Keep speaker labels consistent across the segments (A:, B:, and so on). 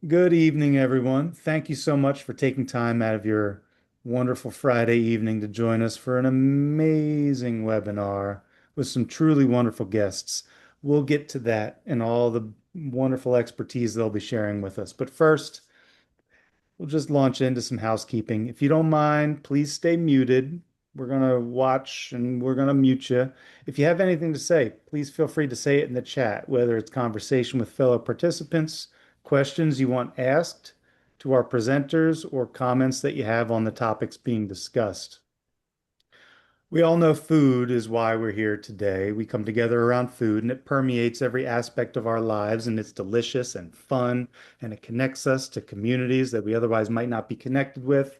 A: Good evening, everyone. Thank you so much for taking time out of your wonderful Friday evening to join us for an amazing webinar with some truly wonderful guests. We'll get to that and all the wonderful expertise they'll be sharing with us. But first, we'll just launch into some housekeeping. If you don't mind, please stay muted. We're going to watch and we're going to mute you. If you have anything to say, please feel free to say it in the chat, whether it's conversation with fellow participants, questions you want asked to our presenters, or comments that you have on the topics being discussed. We all know food is why we're here today. We come together around food and it permeates every aspect of our lives, and it's delicious and fun, and it connects us to communities that we otherwise might not be connected with.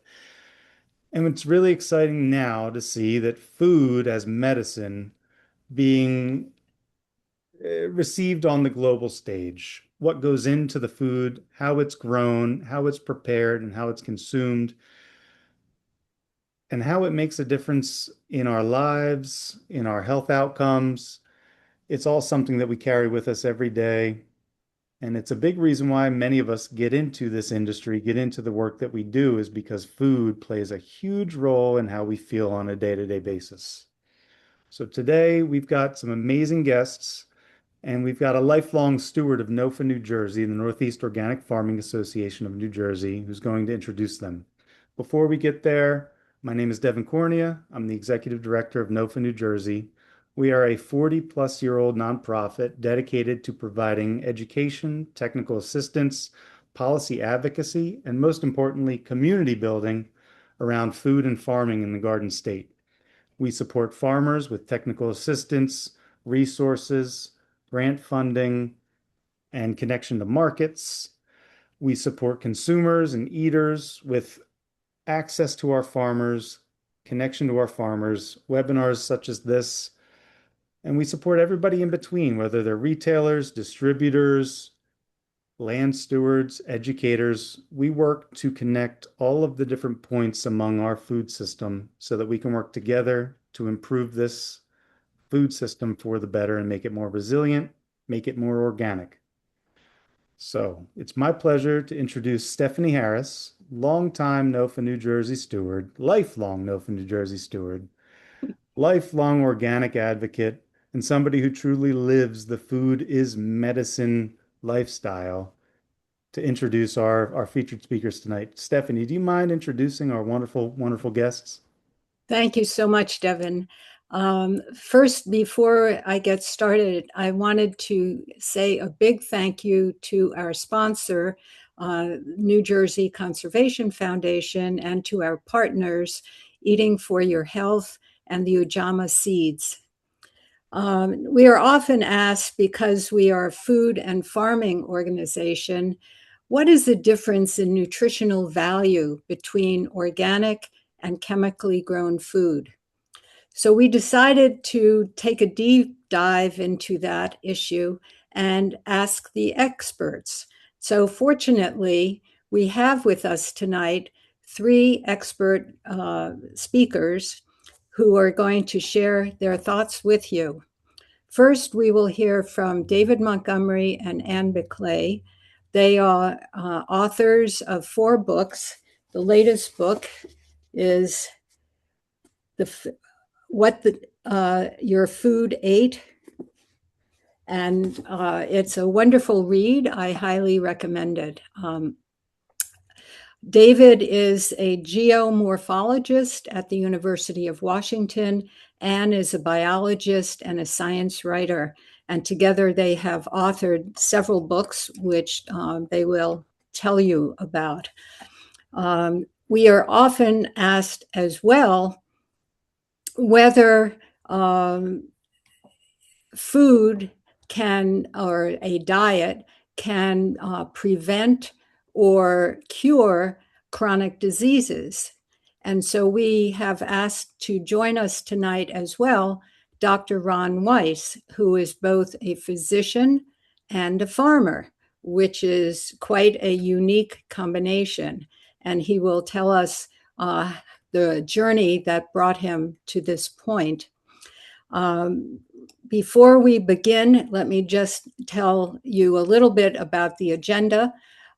A: And it's really exciting now to see that food as medicine being received on the global stage. What goes into the food, how it's grown, how it's prepared, and how it's consumed, and how it makes a difference in our lives, in our health outcomes. It's all something that we carry with us every day. And it's a big reason why many of us get into this industry, get into the work that we do, is because food plays a huge role in how we feel on a day-to-day basis. So today we've got some amazing guests, and we've got a lifelong steward of NOFA, New Jersey, the Northeast Organic Farming Association of New Jersey, who's going to introduce them. Before we get there, my name is Devin Cornea. I'm the Executive Director of NOFA, New Jersey. We are a 40-plus-year-old nonprofit dedicated to providing education, technical assistance, policy advocacy, and most importantly, community building around food and farming in the Garden State. We support farmers with technical assistance, resources, grant funding, and connection to markets. We support consumers and eaters with access to our farmers, connection to our farmers, webinars such as this, and we support everybody in between, whether they're retailers, distributors, land stewards, educators. We work to connect all of the different points among our food system so that we can work together to improve this food system for the better and make it more resilient, make it more organic. So it's my pleasure to introduce Stephanie Harris, longtime NOFA New Jersey steward, lifelong NOFA New Jersey steward, lifelong organic advocate, and somebody who truly lives the food is medicine lifestyle, to introduce our featured speakers tonight. Stephanie, do you mind introducing our wonderful, wonderful guests?
B: Thank you so much, Devin. First, before I get started, I wanted to say a big thank you to our sponsor, New Jersey Conservation Foundation, and to our partners, Eating for Your Health and the Ujamaa Seeds. We are often asked, because we are a food and farming organization, what is the difference in nutritional value between organic and chemically grown food? So we decided to take a deep dive into that issue and ask the experts. So fortunately, we have with us tonight three expert speakers who are going to share their thoughts with you. First, we will hear from David Montgomery and Anne Biklé. They are authors of 4 books. The latest book is What Your Food Ate, and it's a wonderful read. I highly recommend it. David is a geomorphologist at the University of Washington and is a biologist and a science writer. And together they have authored several books, which they will tell you about. We are often asked as well whether food can, or a diet can prevent or cure chronic diseases. And so we have asked to join us tonight as well Dr. Ron Weiss, who is both a physician and a farmer, which is quite a unique combination. And he will tell us the journey that brought him to this point. Um, Before we begin, let me just tell you a little bit about the agenda.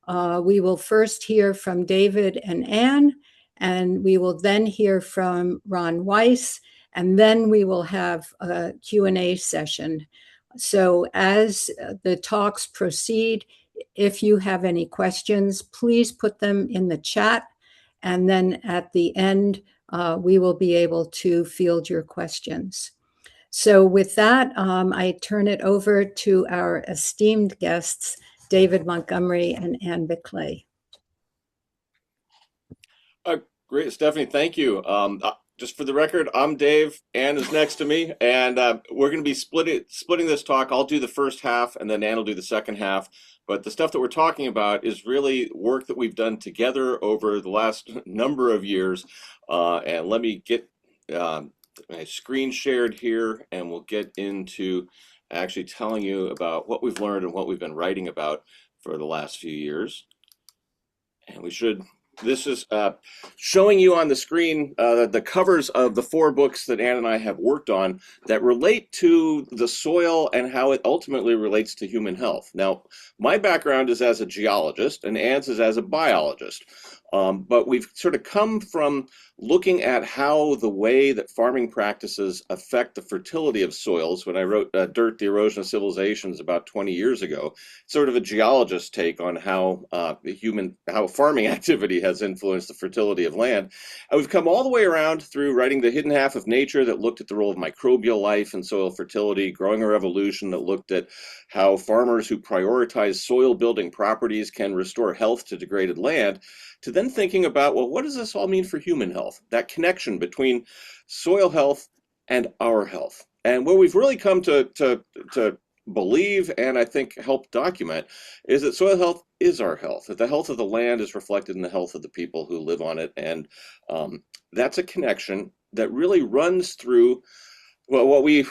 B: We will first hear from David and Anne, and we will then hear from Ron Weiss, and then we will have a Q&A session. So as the talks proceed, if you have any questions, please put them in the chat, and then at the end, we will be able to field your questions. So with that, I turn it over to our esteemed guests, David Montgomery and Anne Biklé.
C: Great, Stephanie, thank you. Just for the record, I'm Dave. Ann is next to me, and we're going to be splitting this talk. I'll do the first half, and then Ann will do the second half. But the stuff that we're talking about is really work that we've done together over the last number of years. And let me get my screen shared here, and we'll get into actually telling you about what we've learned and what we've been writing about for the last few years. And this is showing you on the screen the covers of the 4 books that Ann and I have worked on that relate to the soil and how it ultimately relates to human health. Now, my background is as a geologist and Ann's is as a biologist. But we've sort of come from looking at how the way that farming practices affect the fertility of soils. When I wrote Dirt, the Erosion of Civilizations about 20 years ago, sort of a geologist take on how how farming activity has influenced the fertility of land. And we've come all the way around through writing The Hidden Half of Nature that looked at the role of microbial life in soil fertility, Growing a Revolution that looked at how farmers who prioritize soil building properties can restore health to degraded land, to then thinking about, well, what does this all mean for human health? That connection between soil health and our health. And what we've really come to believe, and I think help document, is that soil health is our health, that the health of the land is reflected in the health of the people who live on it. And that's a connection that really runs through, well, what we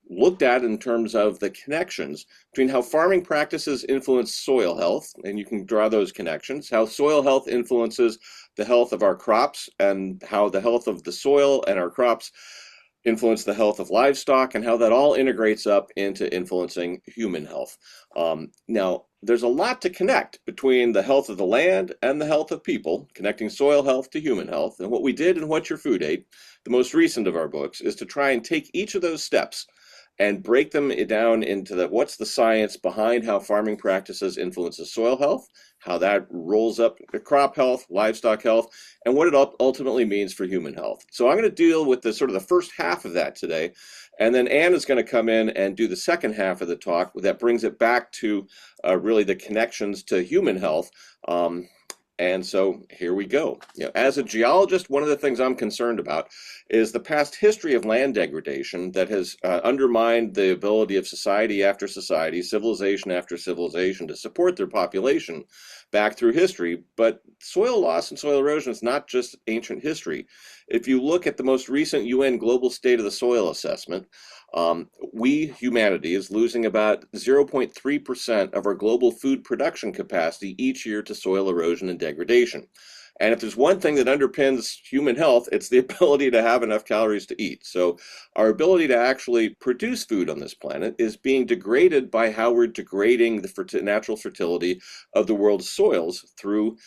C: looked at in terms of the connections between how farming practices influence soil health, and you can draw those connections, how soil health influences the health of our crops, and how the health of the soil and our crops influence the health of livestock, and how that all integrates up into influencing human health. Now, there's a lot to connect between the health of the land and the health of people, connecting soil health to human health. And what we did in What Your Food Ate, the most recent of our books, is to try and take each of those steps and break them down into what's the science behind how farming practices influences soil health, how that rolls up crop health, livestock health, and what it ultimately means for human health. So I'm going to deal with the sort of the first half of that today, and then Ann is going to come in and do the second half of the talk that brings it back to really the connections to human health. And so here we go. As a geologist, one of the things I'm concerned about is the past history of land degradation that has undermined the ability of society after society, civilization after civilization, to support their population back through history. But soil loss and soil erosion is not just ancient history. If you look at the most recent UN Global State of the Soil Assessment, humanity, is losing about 0.3% of our global food production capacity each year to soil erosion and degradation. And if there's one thing that underpins human health, it's the ability to have enough calories to eat. So our ability to actually produce food on this planet is being degraded by how we're degrading the natural fertility of the world's soils through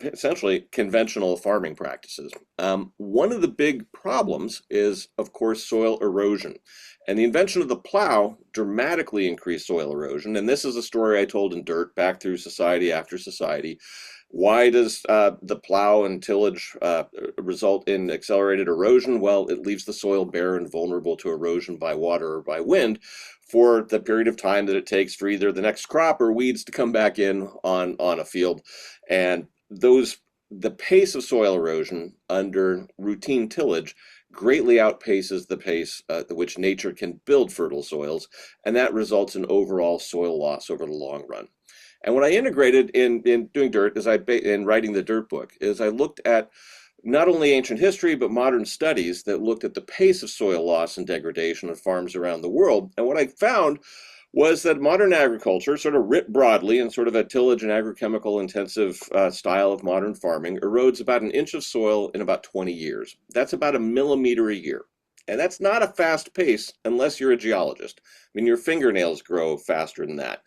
C: essentially conventional farming practices. One of the big problems is, of course, soil erosion. And the invention of the plow dramatically increased soil erosion. And this is a story I told in Dirt, back through society after society. Why does the plow and tillage result in accelerated erosion? Well, it leaves the soil bare and vulnerable to erosion by water or by wind for the period of time that it takes for either the next crop or weeds to come back in on a field. And the pace of soil erosion under routine tillage greatly outpaces the pace at which nature can build fertile soils, and that results in overall soil loss over the long run. And what I integrated in doing Dirt, in writing the Dirt book, is I looked at not only ancient history, but modern studies that looked at the pace of soil loss and degradation of farms around the world. And what I found was that modern agriculture, sort of writ broadly in sort of a tillage and agrochemical intensive style of modern farming, erodes about an inch of soil in about 20 years. That's about a millimeter a year. And that's not a fast pace unless you're a geologist. I mean, your fingernails grow faster than that.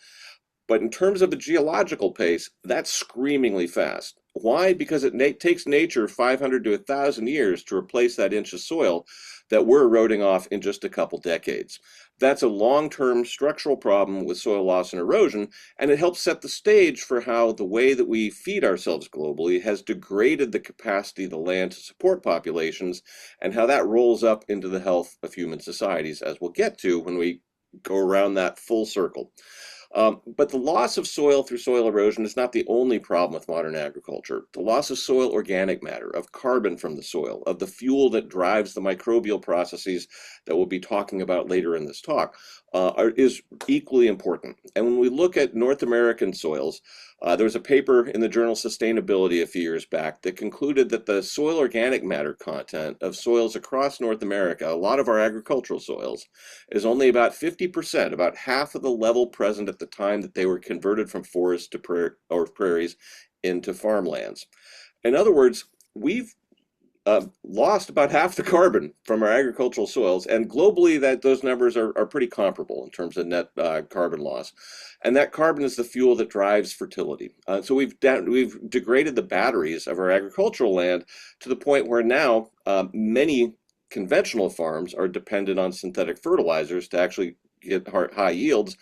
C: But in terms of the geological pace, that's screamingly fast. Why? Because it takes nature 500 to 1,000 years to replace that inch of soil that we're eroding off in just a couple decades. That's a long-term structural problem with soil loss and erosion, and it helps set the stage for how the way that we feed ourselves globally has degraded the capacity of the land to support populations, and how that rolls up into the health of human societies, as we'll get to when we go around that full circle. But the loss of soil through soil erosion is not the only problem with modern agriculture. The loss of soil organic matter, of carbon from the soil, of the fuel that drives the microbial processes that we'll be talking about later in this talk, is equally important. And when we look at North American soils, there was a paper in the journal Sustainability a few years back that concluded that the soil organic matter content of soils across North America, a lot of our agricultural soils, is only about 50%, about half of the level present at the time that they were converted from forests to prairies into farmlands. In other words, we've lost about half the carbon from our agricultural soils, and globally those numbers are pretty comparable in terms of net carbon loss. And that carbon is the fuel that drives fertility. So we've degraded the batteries of our agricultural land to the point where now many conventional farms are dependent on synthetic fertilizers to actually get high yields.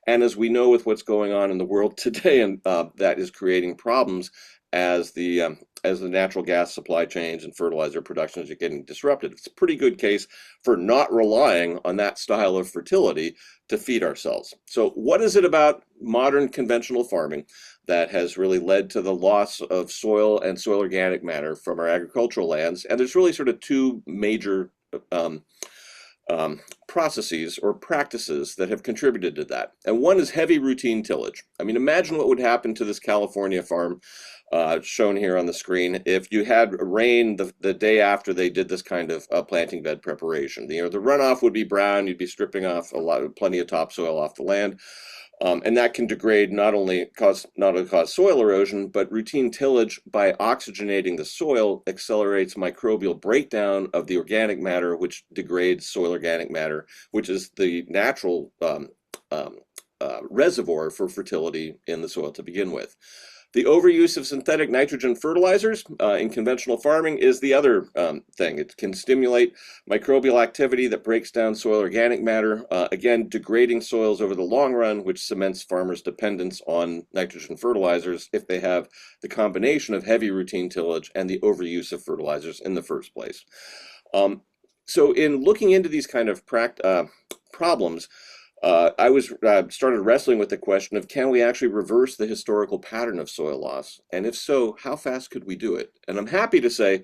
C: And as we know with what's going on in the world today, and that is creating problems as the natural gas supply chains and fertilizer productions are getting disrupted. It's a pretty good case for not relying on that style of fertility to feed ourselves. So what is it about modern conventional farming that has really led to the loss of soil and soil organic matter from our agricultural lands? And there's really sort of two major processes or practices that have contributed to that. And one is heavy routine tillage. I mean, imagine what would happen to this California farm shown here on the screen if you had rain the day after they did this kind of planting bed preparation. The runoff would be brown. You'd be stripping off plenty of topsoil off the land. And that can degrade, not only cause soil erosion, but routine tillage by oxygenating the soil accelerates microbial breakdown of the organic matter, which degrades soil organic matter, which is the natural reservoir for fertility in the soil to begin with. The overuse of synthetic nitrogen fertilizers in conventional farming is the other thing. It can stimulate microbial activity that breaks down soil organic matter, again, degrading soils over the long run, which cements farmers' dependence on nitrogen fertilizers if they have the combination of heavy routine tillage and the overuse of fertilizers in the first place. So in looking into these kind of problems, I started wrestling with the question of, can we actually reverse the historical pattern of soil loss? And if so, how fast could we do it? And I'm happy to say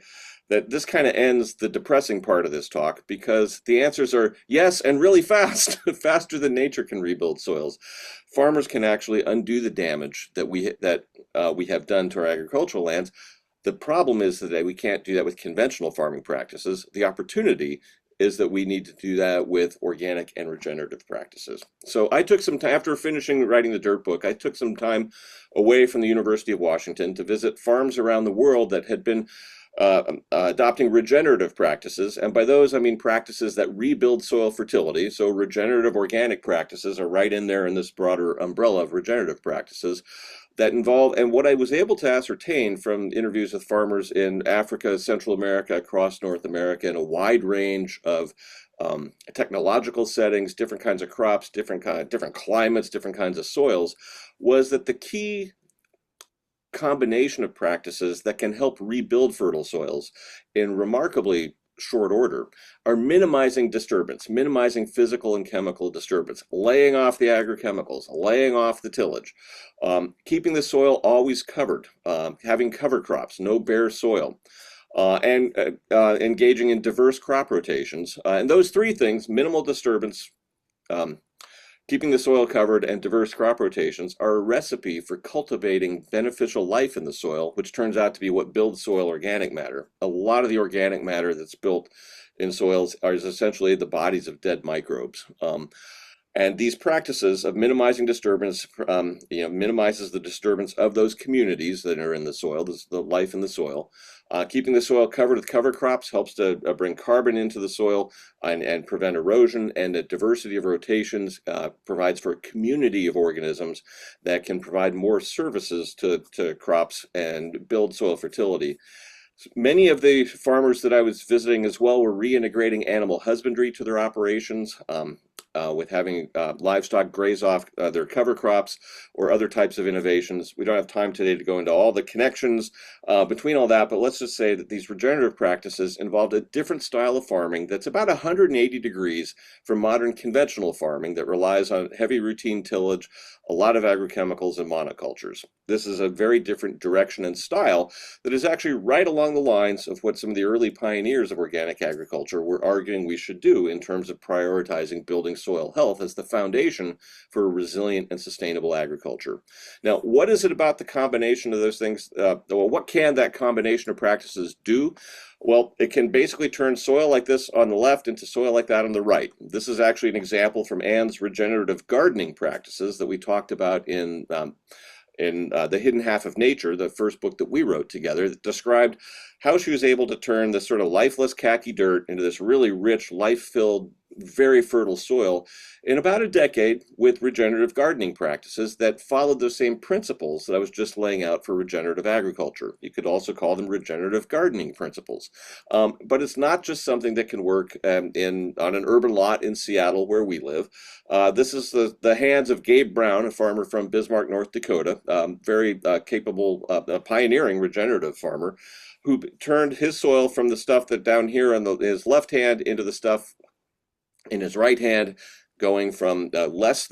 C: that this kind of ends the depressing part of this talk, because the answers are yes, and really fast, faster than nature can rebuild soils. Farmers can actually undo the damage that we have done to our agricultural lands. The problem is that we can't do that with conventional farming practices. The opportunity is that we need to do that with organic and regenerative practices. So I took some time, after finishing writing the Dirt book, I took some time away from the University of Washington to visit farms around the world that had been adopting regenerative practices. And by those, I mean practices that rebuild soil fertility. So regenerative organic practices are right in there in this broader umbrella of regenerative practices that involve, and what I was able to ascertain from interviews with farmers in Africa, Central America, across North America, in a wide range of technological settings, different kinds of crops, different climates, different kinds of soils, was that the key combination of practices that can help rebuild fertile soils in remarkably short order are minimizing disturbance, minimizing physical and chemical disturbance, laying off the agrochemicals, laying off the tillage, keeping the soil always covered, having cover crops, no bare soil, and engaging in diverse crop rotations. And those three things, minimal disturbance, keeping the soil covered, and diverse crop rotations, are a recipe for cultivating beneficial life in the soil, which turns out to be what builds soil organic matter. A lot of the organic matter that's built in soils is essentially the bodies of dead microbes. And these practices of minimizing disturbance, minimizes the disturbance of those communities that are in the soil, the life in the soil. Keeping the soil covered with cover crops helps to bring carbon into the soil and prevent erosion, and a diversity of rotations provides for a community of organisms that can provide more services to crops and build soil fertility. Many of the farmers that I was visiting as well were reintegrating animal husbandry to their operations, with having livestock graze off their cover crops or other types of innovations. We don't have time today to go into all the connections between all that, but let's just say that these regenerative practices involved a different style of farming that's about 180 degrees from modern conventional farming that relies on heavy routine tillage, a lot of agrochemicals, and monocultures. This is a very different direction and style that is actually right along the lines of what some of the early pioneers of organic agriculture were arguing we should do in terms of prioritizing building soil health as the foundation for a resilient and sustainable agriculture. Now, what is it about the combination of those things? What can that combination of practices do? Well, it can basically turn soil like this on the left into soil like that on the right. This is actually an example from Anne's regenerative gardening practices that we talked about in The Hidden Half of Nature, the first book that we wrote together, that described how she was able to turn this sort of lifeless khaki dirt into this really rich, life-filled, very fertile soil in about a decade with regenerative gardening practices that followed the same principles that I was just laying out for regenerative agriculture. You could also call them regenerative gardening principles. But it's not just something that can work on an urban lot in Seattle where we live. This is the hands of Gabe Brown, a farmer from Bismarck, North Dakota, very capable, pioneering regenerative farmer, who turned his soil from the stuff that down here on his left hand into the stuff in his right hand, going from less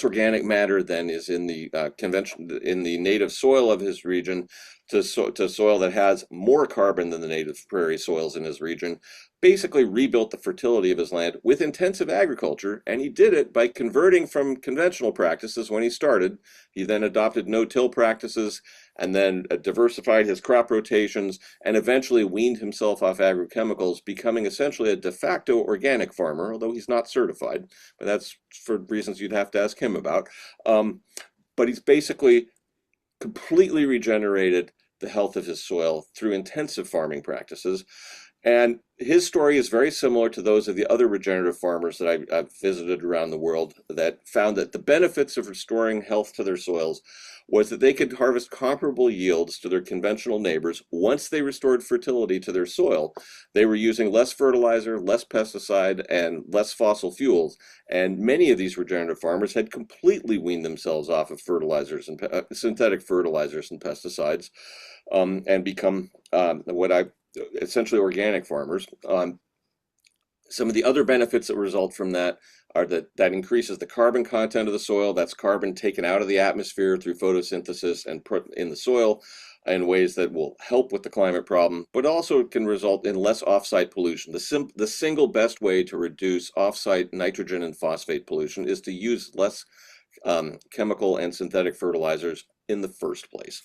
C: organic matter than is in the native soil of his region to soil that has more carbon than the native prairie soils in his region. Basically rebuilt the fertility of his land with intensive agriculture, and he did it by converting from conventional practices when he started. He then adopted no-till practices, and then diversified his crop rotations, and eventually weaned himself off agrochemicals, becoming essentially a de facto organic farmer, although he's not certified, but that's for reasons you'd have to ask him about. But he's basically completely regenerated the health of his soil through intensive farming practices. And his story is very similar to those of the other regenerative farmers that I've visited around the world that found that the benefits of restoring health to their soils was that they could harvest comparable yields to their conventional neighbors once they restored fertility to their soil. They were using less fertilizer, less pesticide, and less fossil fuels. And many of these regenerative farmers had completely weaned themselves off of fertilizers and synthetic fertilizers and pesticides, and become essentially organic farmers. Some of the other benefits that result from that are that increases the carbon content of the soil. That's carbon taken out of the atmosphere through photosynthesis and put in the soil in ways that will help with the climate problem, but also can result in less offsite pollution. The single best way to reduce offsite nitrogen and phosphate pollution is to use less chemical and synthetic fertilizers in the first place.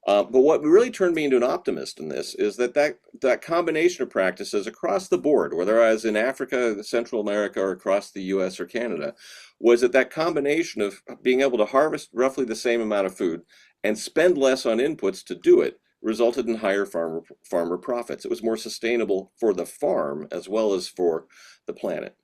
C: But what really turned me into an optimist in this is that combination of practices across the board, whether I was in Africa, Central America, or across the US or Canada, was that combination of being able to harvest roughly the same amount of food and spend less on inputs to do it resulted in higher farmer profits. It was more sustainable for the farm as well as for the planet.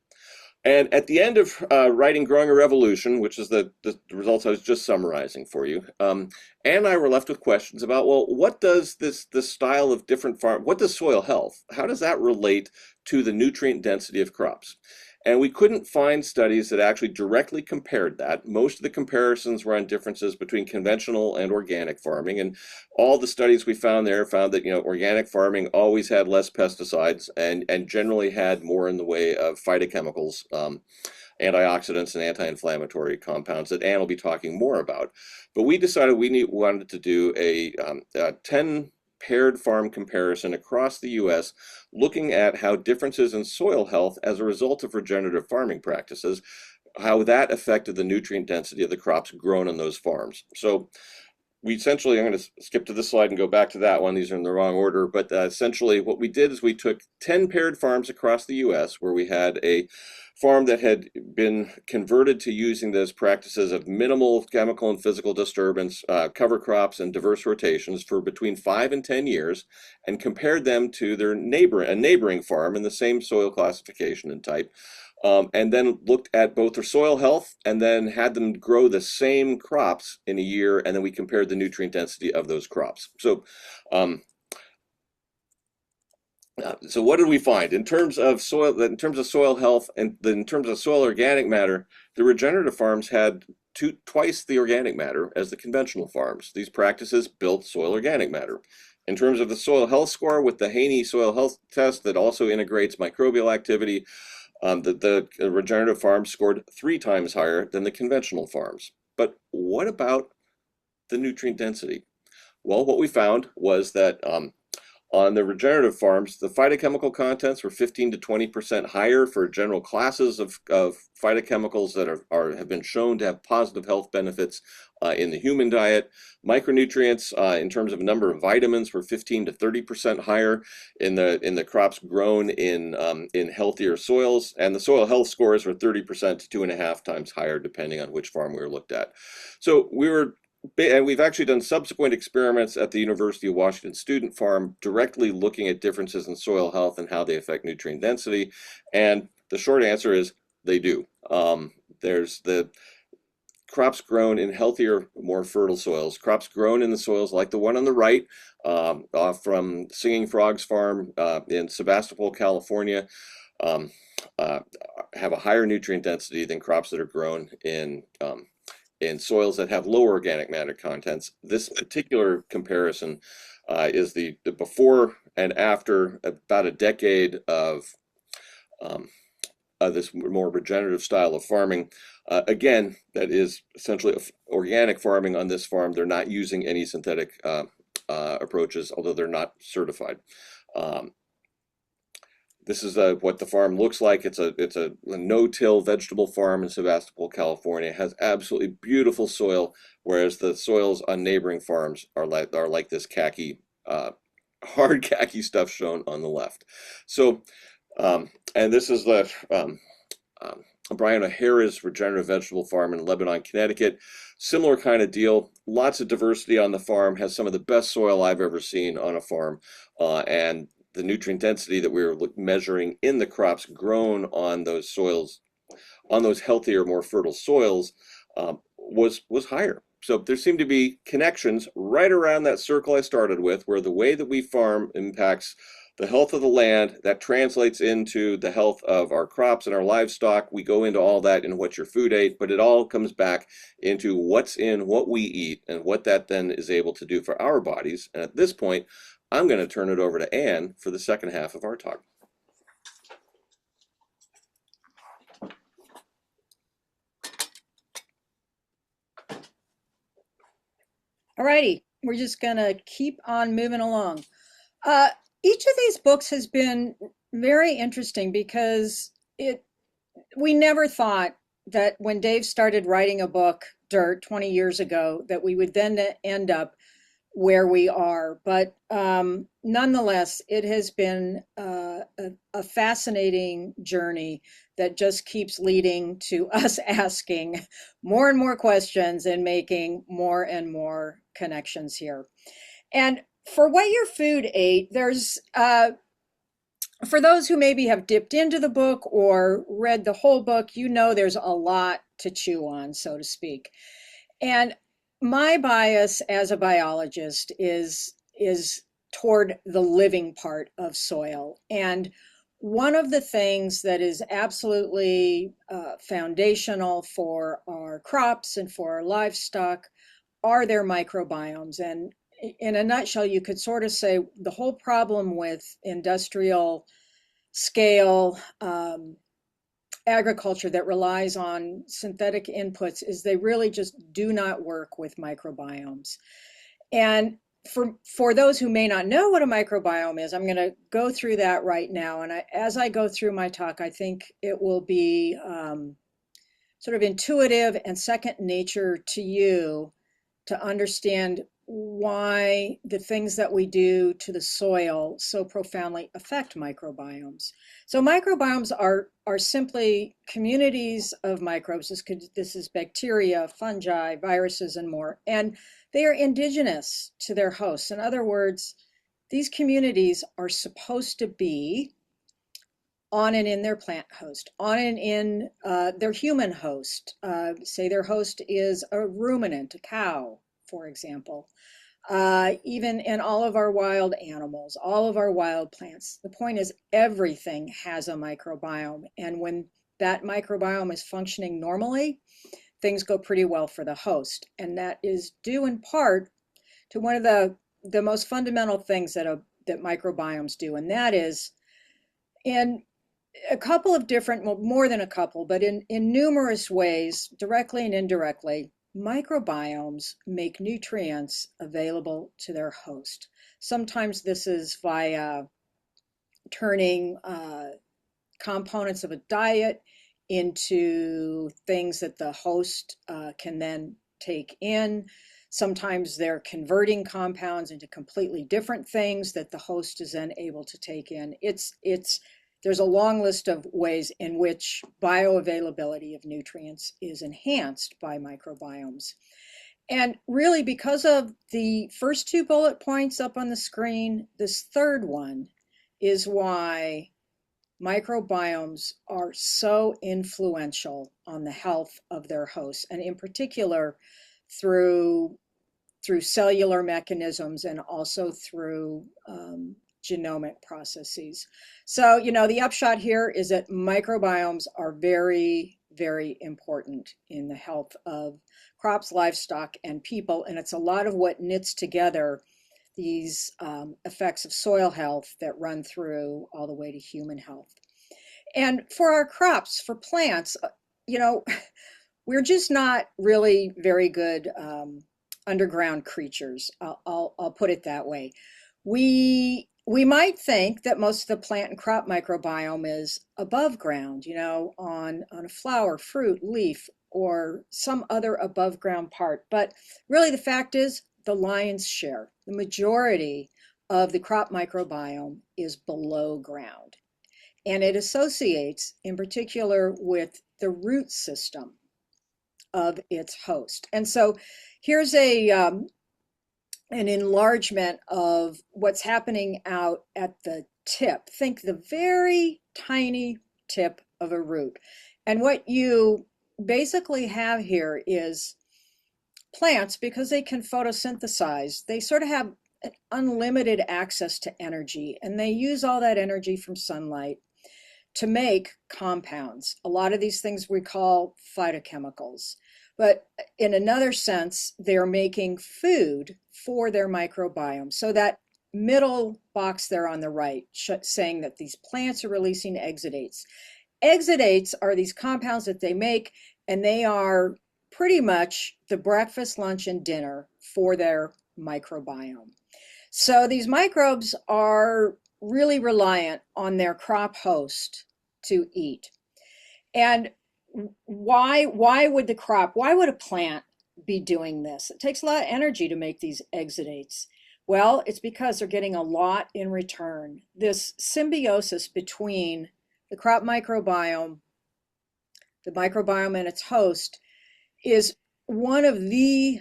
C: And at the end of writing Growing a Revolution, which is the results I was just summarizing for you, Anne and I were left with questions about, well, what does this style of different what does soil health, how does that relate to the nutrient density of crops? And we couldn't find studies that actually directly compared that. Most of the comparisons were on differences between conventional and organic farming. And all the studies we found there found that, organic farming always had less pesticides and generally had more in the way of phytochemicals, antioxidants and anti-inflammatory compounds that Anne will be talking more about. But we decided we wanted to do a 10 paired farm comparison across the US, looking at how differences in soil health as a result of regenerative farming practices, how that affected the nutrient density of the crops grown on those farms. So we essentially, I'm going to skip to this slide and go back to that one. These are in the wrong order, but essentially what we did is we took 10 paired farms across the US where we had a farm that had been converted to using those practices of minimal chemical and physical disturbance, cover crops, and diverse rotations for between 5 and 10 years, and compared them to a neighboring farm in the same soil classification and type. And then looked at both their soil health and then had them grow the same crops in a year, and then we compared the nutrient density of those crops. Um, so what did we find in terms of soil health and in terms of soil organic matter? The regenerative farms had twice the organic matter as the conventional farms. These practices built soil organic matter. In terms of the soil health score with the Haney soil health test that also integrates microbial activity, the regenerative farms scored 3 times higher than the conventional farms. But what about the nutrient density? Well, what we found was that on the regenerative farms, the phytochemical contents were 15 to 20% higher for general classes of phytochemicals that have been shown to have positive health benefits in the human diet. Micronutrients, in terms of number of vitamins, were 15 to 30% higher in the crops grown in healthier soils, and the soil health scores were 30% to 2.5 times higher, depending on which farm we were looked at. So and we've actually done subsequent experiments at the University of Washington Student Farm directly looking at differences in soil health and how they affect nutrient density. And the short answer is they do. There's the crops grown in healthier, more fertile soils, crops grown in the soils like the one on the right from Singing Frogs Farm in Sebastopol, California, have a higher nutrient density than crops that are grown in soils that have lower organic matter contents. This particular comparison is the before and after about a decade of this more regenerative style of farming. Again, that is essentially organic farming on this farm. They're not using any synthetic approaches, although they're not certified. This is what the farm looks like. It's a no-till vegetable farm in Sebastopol, California. It has absolutely beautiful soil, whereas the soils on neighboring farms are like this khaki, hard khaki stuff shown on the left. So, and this is the Brian O'Hara's regenerative vegetable farm in Lebanon, Connecticut. Similar kind of deal. Lots of diversity on the farm. Has some of the best soil I've ever seen on a farm, and the nutrient density that we were measuring in the crops grown on those soils, on those healthier, more fertile soils, was higher. So there seem to be connections right around that circle I started with, where the way that we farm impacts the health of the land. That translates into the health of our crops and our livestock. We go into all that in what your food ate, but it all comes back into what's in what we eat and what that then is able to do for our bodies. And at this point, I'm going to turn it over to Anne for the second half of our talk.
B: All righty, we're just going to keep on moving along. Each of these books has been very interesting because we never thought that when Dave started writing a book, Dirt, 20 years ago, that we would then end up where we are. But nonetheless, it has been a fascinating journey that just keeps leading to us asking more and more questions and making more and more connections here. And for what your food ate, there's for those who maybe have dipped into the book or read the whole book, you know there's a lot to chew on, so to speak. And my bias as a biologist is toward the living part of soil. And one of the things that is absolutely foundational for our crops and for our livestock are their microbiomes. And in a nutshell, you could sort of say the whole problem with industrial scale agriculture that relies on synthetic inputs is they really just do not work with microbiomes. And for those who may not know what a microbiome is, I'm going to go through that right now. And as I go through my talk, I think it will be sort of intuitive and second nature to you to understand why the things that we do to the soil so profoundly affect microbiomes. So microbiomes are simply communities of microbes. This is bacteria, fungi, viruses, and more. And they are indigenous to their hosts. In other words, these communities are supposed to be on and in their plant host, on and in their human host. Say their host is a ruminant, a cow, for example. Even in all of our wild animals, all of our wild plants. The point is everything has a microbiome. And when that microbiome is functioning normally, things go pretty well for the host. And that is due in part to one of the most fundamental things that microbiomes do. And that is in a couple of different, well, more than a couple, but in numerous ways, directly and indirectly, microbiomes make nutrients available to their host. Sometimes this is via turning components of a diet into things that the host can then take in. Sometimes they're converting compounds into completely different things that the host is then able to take in. There's a long list of ways in which bioavailability of nutrients is enhanced by microbiomes. And really, because of the first two bullet points up on the screen, this third one is why microbiomes are so influential on the health of their hosts, and in particular through cellular mechanisms and also through genomic processes. So, the upshot here is that microbiomes are very, very important in the health of crops, livestock, and people. And it's a lot of what knits together these effects of soil health that run through all the way to human health. And for our crops, for plants, we're just not really very good underground creatures. I'll put it that way. We might think that most of the plant and crop microbiome is above ground, on a flower, fruit, leaf, or some other above ground part. But really the fact is the lion's share, the majority of the crop microbiome is below ground. And it associates in particular with the root system of its host. And so here's an enlargement of what's happening out at the tip. Think the very tiny tip of a root. And what you basically have here is plants, because they can photosynthesize, they sort of have unlimited access to energy, and they use all that energy from sunlight to make compounds. A lot of these things we call phytochemicals. But in another sense, they're making food for their microbiome. So that middle box there on the right, saying that these plants are releasing exudates. Exudates are these compounds that they make, and they are pretty much the breakfast, lunch, and dinner for their microbiome. So these microbes are really reliant on their crop host to eat. And why would a plant be doing this? It takes a lot of energy to make these exudates. Well, it's because they're getting a lot in return. This symbiosis between the crop microbiome, the microbiome and its host, is one of the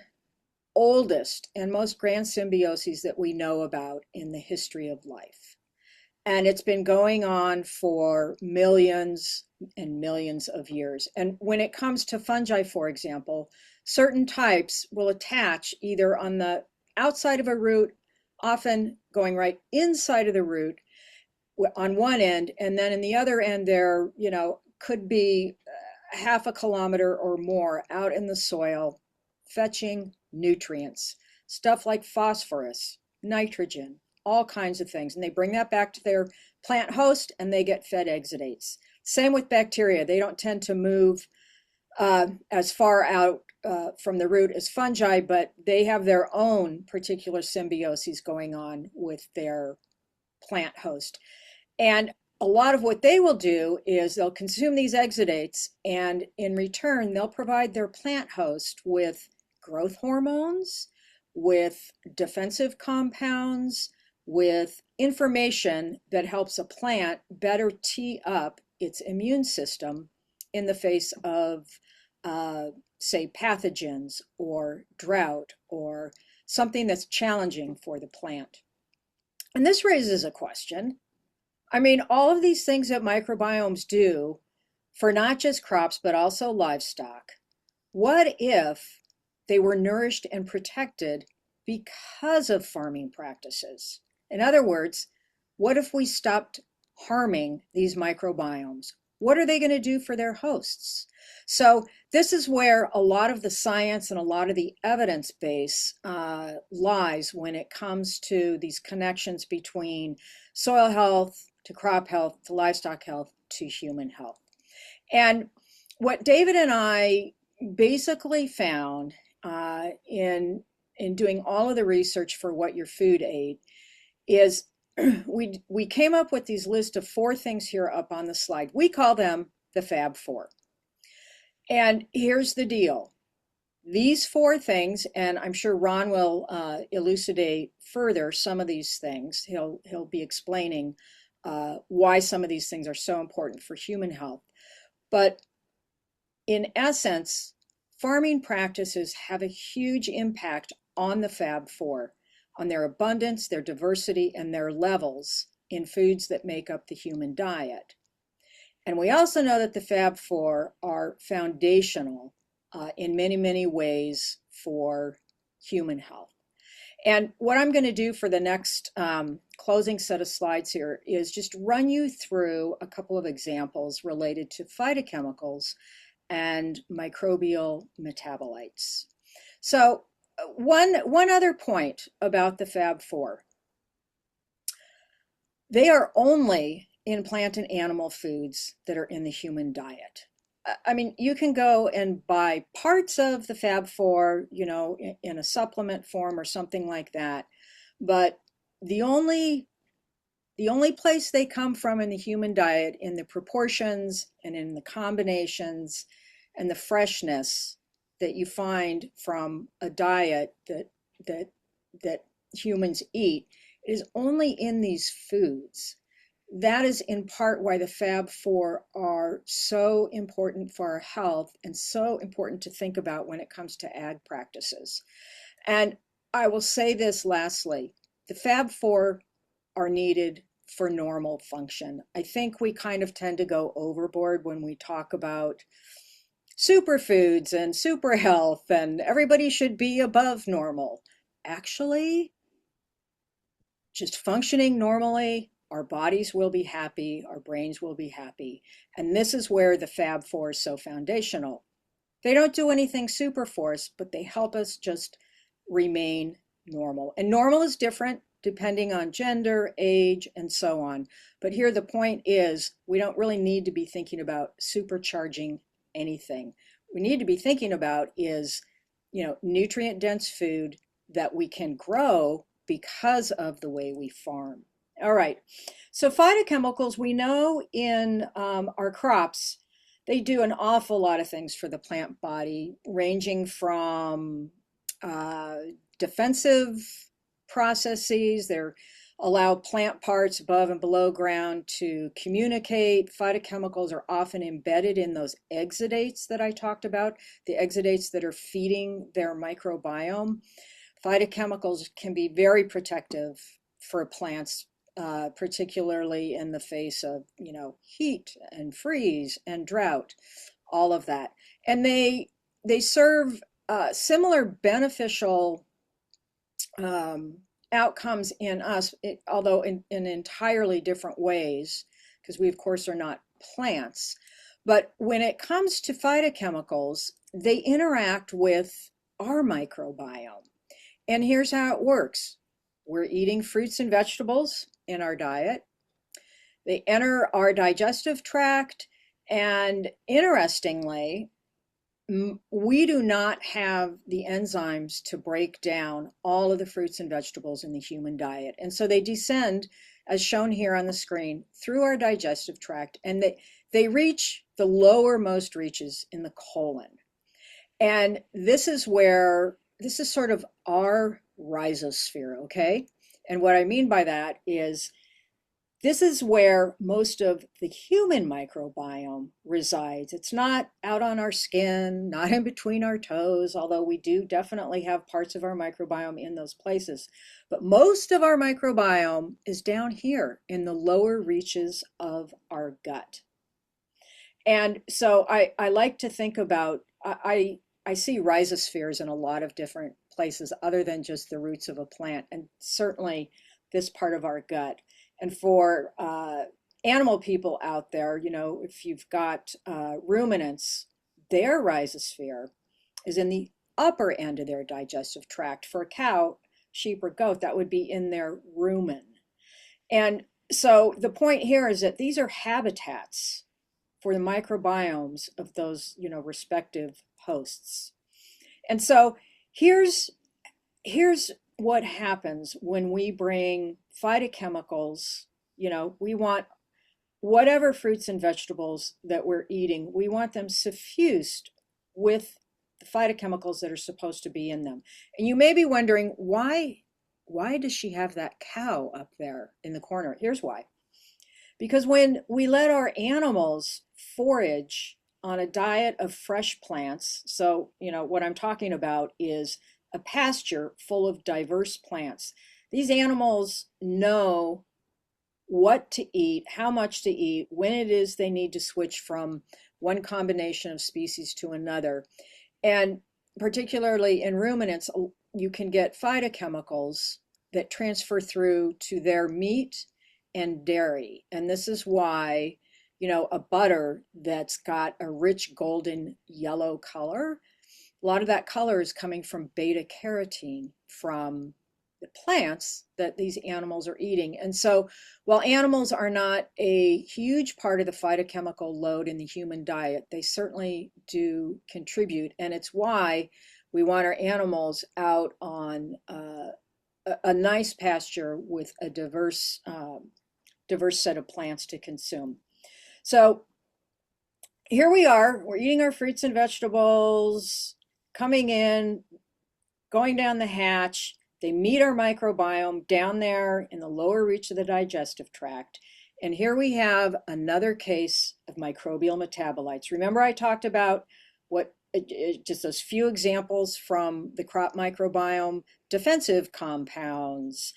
B: oldest and most grand symbioses that we know about in the history of life. And it's been going on for millions and millions of years. And when it comes to fungi, for example, certain types will attach either on the outside of a root, often going right inside of the root on one end, and then in the other end there, could be half a kilometer or more out in the soil, fetching nutrients, stuff like phosphorus, nitrogen, all kinds of things. And they bring that back to their plant host and they get fed exudates. Same with bacteria. They don't tend to move as far out from the root as fungi, but they have their own particular symbioses going on with their plant host. And a lot of what they will do is they'll consume these exudates, and in return, they'll provide their plant host with growth hormones, with defensive compounds, with information that helps a plant better tee up its immune system in the face of, say, pathogens or drought or something that's challenging for the plant. And this raises a question. I mean, all of these things that microbiomes do for not just crops, but also livestock, what if they were nourished and protected because of farming practices? In other words, what if we stopped harming these microbiomes? What are they going to do for their hosts? So this is where a lot of the science and a lot of the evidence base lies when it comes to these connections between soil health to crop health to livestock health to human health. And what David and I basically found in doing all of the research for What Your Food Ate is we came up with these list of 4 things here up on the slide. We call them the Fab Four. And here's the deal. These 4 things, and I'm sure Ron will elucidate further some of these things. He'll be explaining why some of these things are so important for human health. But in essence, farming practices have a huge impact on the Fab Four, on their abundance, their diversity, and their levels in foods that make up the human diet. And we also know that the Fab Four are foundational in many, many ways for human health. And what I'm going to do for the next closing set of slides here is just run you through a couple of examples related to phytochemicals and microbial metabolites. So one other point about the Fab Four. They are only in plant and animal foods that are in the human diet. I mean, you can go and buy parts of the Fab Four, you know, in a supplement form or something like that. But the only place they come from in the human diet, in the proportions and in the combinations and the freshness that you find from a diet that humans eat, is only in these foods. That is in part why the Fab Four are so important for our health and so important to think about when it comes to ag practices. And I will say this lastly, the Fab Four are needed for normal function. I think we kind of tend to go overboard when we talk about superfoods and super health and everybody should be above normal. Actually, just functioning normally, our bodies will be happy, our brains will be happy. And this is where the Fab Four is so foundational. They don't do anything super for us, but they help us just remain normal. And normal is different depending on gender, age, and so on. But here the point is, we don't really need to be thinking about supercharging anything. We need to be thinking about is, you know, nutrient-dense food that we can grow because of the way we farm. All right, so phytochemicals, we know in our crops, they do an awful lot of things for the plant body, ranging from defensive processes. They allow plant parts above and below ground to communicate. Phytochemicals are often embedded in those exudates that I talked about, the exudates that are feeding their microbiome. Phytochemicals can be very protective for plants, particularly in the face of, you know, heat and freeze and drought, all of that. And they serve similar beneficial outcomes in us, although in entirely different ways, because we of course are not plants. But when it comes to phytochemicals, they interact with our microbiome. And here's how it works. We're eating fruits and vegetables in our diet. They enter our digestive tract, and interestingly, we do not have the enzymes to break down all of the fruits and vegetables in the human diet. And so they descend, as shown here on the screen, through our digestive tract, and they reach the lowermost reaches in the colon. And this is where this is sort of our rhizosphere, okay? And what I mean by that is this is where most of the human microbiome resides. It's not out on our skin, not in between our toes, although we do definitely have parts of our microbiome in those places. But most of our microbiome is down here in the lower reaches of our gut. And so I like to think about, I see rhizospheres in a lot of different places other than just the roots of a plant, and certainly this part of our gut. And for animal people out there, you know, if you've got ruminants, their rhizosphere is in the upper end of their digestive tract. For a cow, sheep, or goat, that would be in their rumen. And so the point here is that these are habitats for the microbiomes of those, you know, respective hosts. And so here's what happens when we bring phytochemicals. You know, we want whatever fruits and vegetables that we're eating, we want them suffused with the phytochemicals that are supposed to be in them. And you may be wondering, why does she have that cow up there in the corner? Here's why. Because when we let our animals forage on a diet of fresh plants, so, you know, what I'm talking about is a pasture full of diverse plants. These animals know what to eat, how much to eat, when it is they need to switch from one combination of species to another. And particularly in ruminants, you can get phytochemicals that transfer through to their meat and dairy. And this is why, you know, a butter that's got a rich golden yellow color, a lot of that color is coming from beta carotene from the plants that these animals are eating. And so while animals are not a huge part of the phytochemical load in the human diet, they certainly do contribute. And it's why we want our animals out on a nice pasture with a diverse set of plants to consume. So here we are, we're eating our fruits and vegetables, coming in, going down the hatch. They meet our microbiome down there in the lower reach of the digestive tract. And here we have another case of microbial metabolites. Remember I talked about what just those few examples from the crop microbiome, defensive compounds,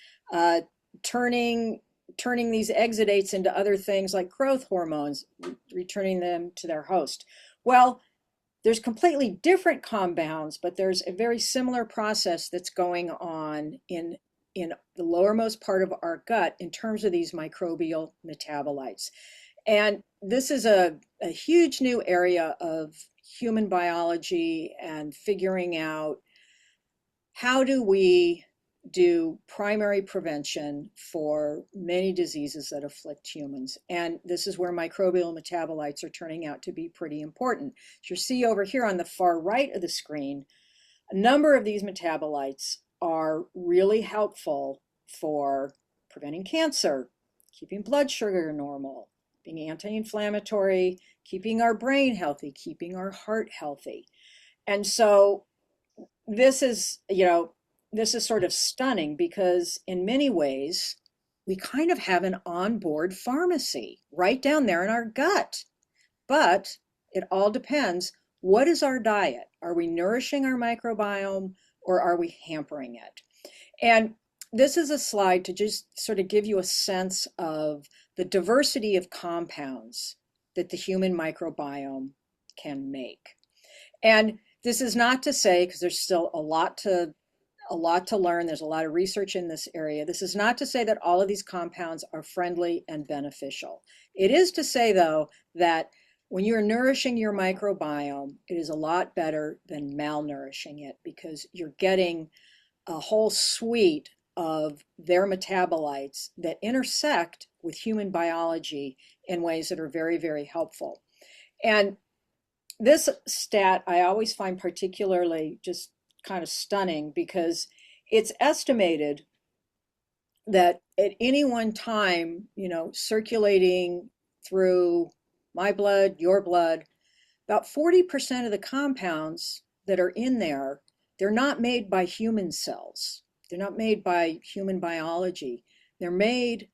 B: turning these exudates into other things like growth hormones, returning them to their host. Well, there's completely different compounds, but there's a very similar process that's going on in the lowermost part of our gut in terms of these microbial metabolites. And this is a huge new area of human biology and figuring out how do we do primary prevention for many diseases that afflict humans. And this is where microbial metabolites are turning out to be pretty important. As you see over here on the far right of the screen, a number of these metabolites are really helpful for preventing cancer, keeping blood sugar normal, being anti-inflammatory, keeping our brain healthy, keeping our heart healthy. And so this is, you know, this is sort of stunning because in many ways, we kind of have an onboard pharmacy right down there in our gut. But it all depends. What is our diet? Are we nourishing our microbiome or are we hampering it? And this is a slide to just sort of give you a sense of the diversity of compounds that the human microbiome can make. And this is not to say, because there's still a lot to learn. There's a lot of research in this area. This is not to say that all of these compounds are friendly and beneficial. It is to say, though, that when you're nourishing your microbiome, it is a lot better than malnourishing it because you're getting a whole suite of their metabolites that intersect with human biology in ways that are very, very helpful. And this stat I always find particularly just kind of stunning because it's estimated that at any one time, you know, circulating through my blood, your blood, about 40% of the compounds that are in there they're not made by human cells. They're not made by human biology. They're made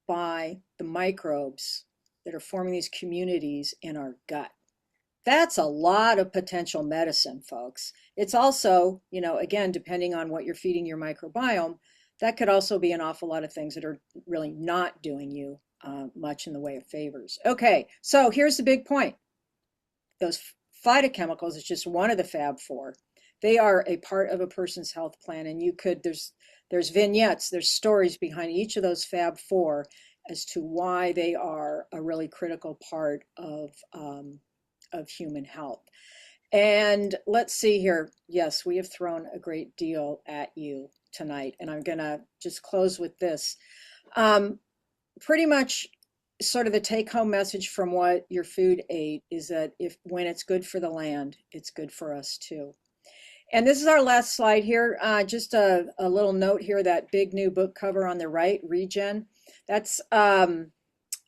B: by the microbes that are forming these communities in our gut. That's a lot of potential medicine, folks. It's also, again, depending on what you're feeding your microbiome, that could also be an awful lot of things that are really not doing you much in the way of favors. Okay, so here's the big point. Those phytochemicals is just one of the Fab Four. They are a part of a person's health plan, and there's vignettes, there's stories behind each of those Fab Four as to why they are a really critical part of human health. And let's see here. Yes, we have thrown a great deal at you tonight, and I'm gonna just close with this. Pretty much sort of the take-home message from what your food ate is that when it's good for the land, it's good for us too. And this is our last slide here. Just a little note here, that big new book cover on the right, Regen. That's a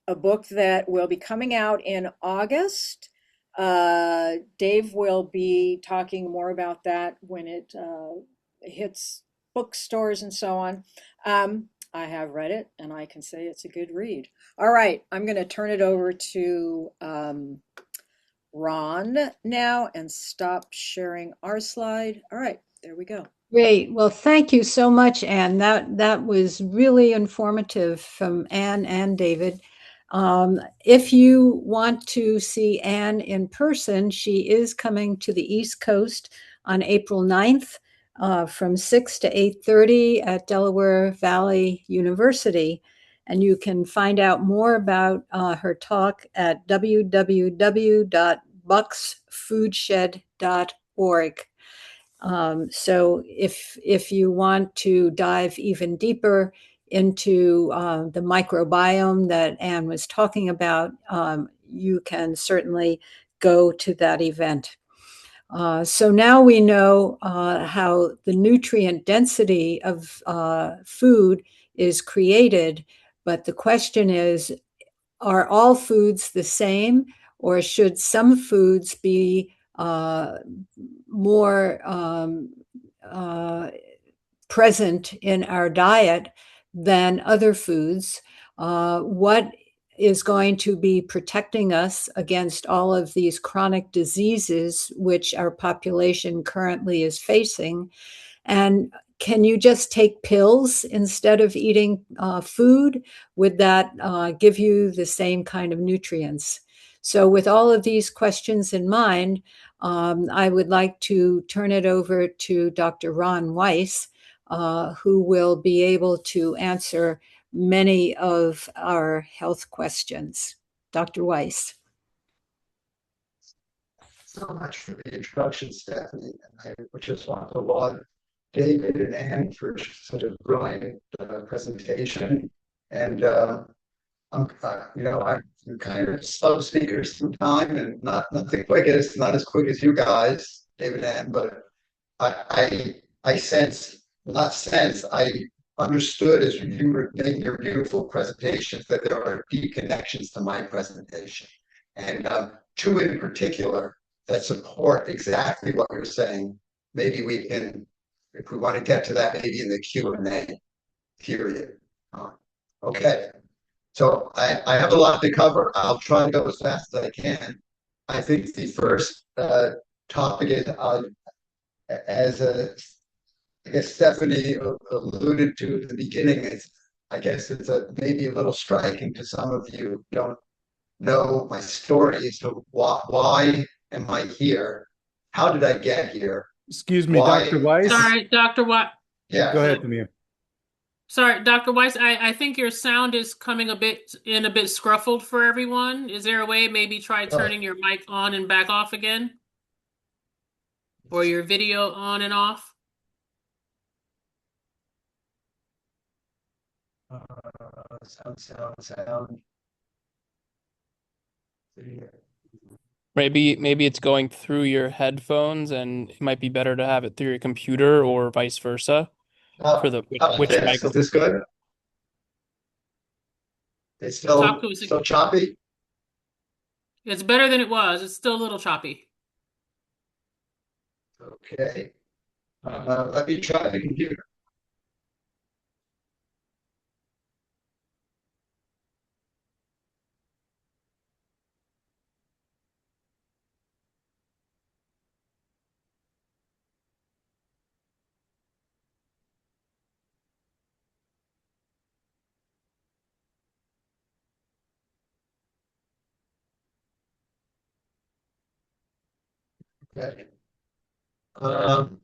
B: book that will be coming out in August. Dave will be talking more about that when it hits bookstores and so on. I have read it, and I can say it's a good read. All right, I'm going to turn it over to Ron now and stop sharing our slide. All right, there we go. Great. Well, thank you so much, Anne. That was really informative from Anne and David. If you want to see Anne in person, she is coming to the East Coast on April 9th from 6 to 8:30 at Delaware Valley University. And you can find out more about her talk at www.bucksfoodshed.org. So if you want to dive even deeper into the microbiome that Anne was talking about, you can certainly go to that event. So now we know how the nutrient density of food is created, but the question is, are all foods the same, or should some foods be more present in our diet than other foods? What is going to be protecting us against all of these chronic diseases which our population currently is facing? And can you just take pills instead of eating food? Would that give you the same kind of nutrients? So with all of these questions in mind, I would like to turn it over to Dr. Ron Weiss, who will be able to answer many of our health questions. Dr. Weiss.
D: So much for the introduction, Stephanie. And I just want to laud David and Anne for such a brilliant presentation. And I'm kind of slow speaker sometimes, and not the quickest, not as quick as you guys, David and Anne, but I sense, not sense, I understood as you were making your beautiful presentations that there are deep connections to my presentation, and two in particular that support exactly what you're saying. Maybe we can, if we want to get to that, maybe in the Q&A period. Okay, so I have a lot to cover. I'll try to go as fast as I can. I think the first topic is, as I guess Stephanie alluded to at the beginning, is I guess it's maybe a little striking to some of you who don't know my story. So why am I here? How did I get here?
A: Excuse me, Dr. Weiss.
E: Sorry, Dr. Weiss.
D: Yeah.
A: Go ahead, Tamir.
E: Sorry, Dr. Weiss, I think your sound is coming a bit scruffled for everyone. Is there a way maybe try turning your mic on and back off again? Or your video on and off?
D: Sound.
F: Maybe it's going through your headphones, and it might be better to have it through your computer or vice versa. For the which microphone?
D: Is this good? It's still choppy.
E: It's better than it was. It's still a little choppy.
D: Okay. Let me try the computer. Okay. Um,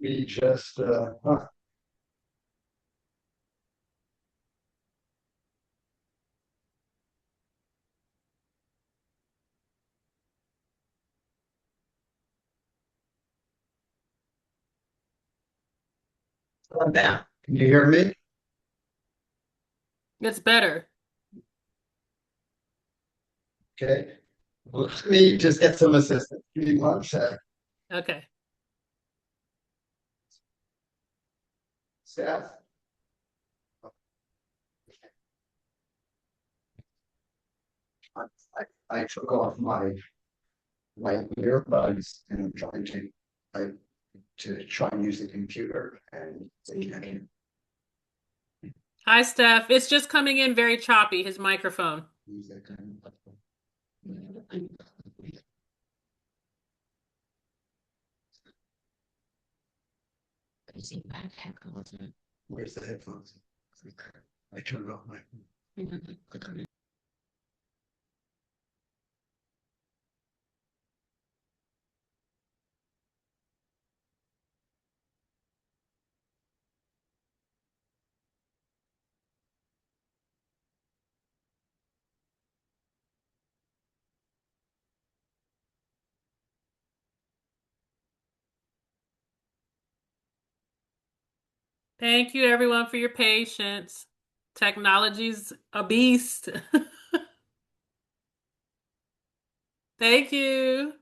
D: we just now. Can you hear me?
E: It's better.
D: Okay. Well, let me just get some assistance. Give me 1 sec.
E: Okay.
D: Staff. I took off my earbuds and I'm trying to try and use the computer and
E: Hi, Steph. It's just coming in very choppy, his microphone.
D: use that kind of. Where's the headphones? I turned off my.
E: Thank you, everyone, for your patience. Technology's a beast. Thank you.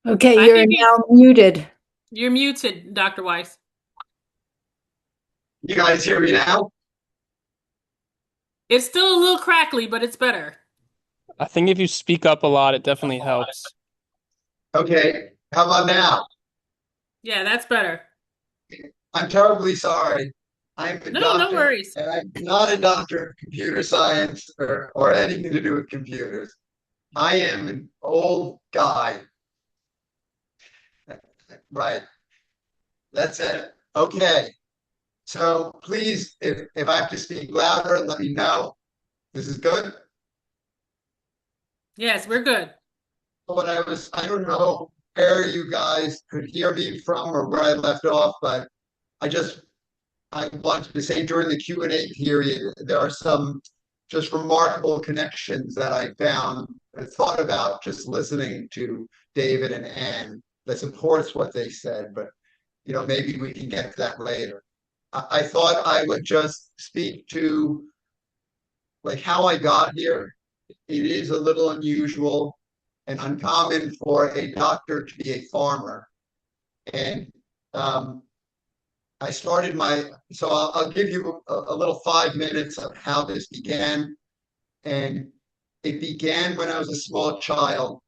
B: Okay,
E: I
B: you're
E: think
B: now muted.
E: you're muted, Dr. Weiss.
D: You guys hear me now?
E: It's still a little crackly, but it's better.
F: I think if you speak up a lot, it definitely helps.
D: Okay. How about now?
E: Yeah, that's better.
D: I'm terribly sorry. I'm a
E: No, no
D: doctor,
E: worries.
D: and I'm not a doctor of computer science or anything to do with computers. I am an old guy. Right. That's it. Okay. So please, if I have to speak louder, let me know. This is good.
E: Yes, we're good.
D: But I don't know where you guys could hear me from or where I left off, but I wanted to say during the Q&A period, there are some just remarkable connections that I found and thought about just listening to David and Anne that supports what they said, but maybe we can get to that later. I thought I would just speak to like how I got here. It is a little unusual and uncommon for a doctor to be a farmer. And I started so I'll give you a little 5 minutes of how this began. And it began when I was a small child,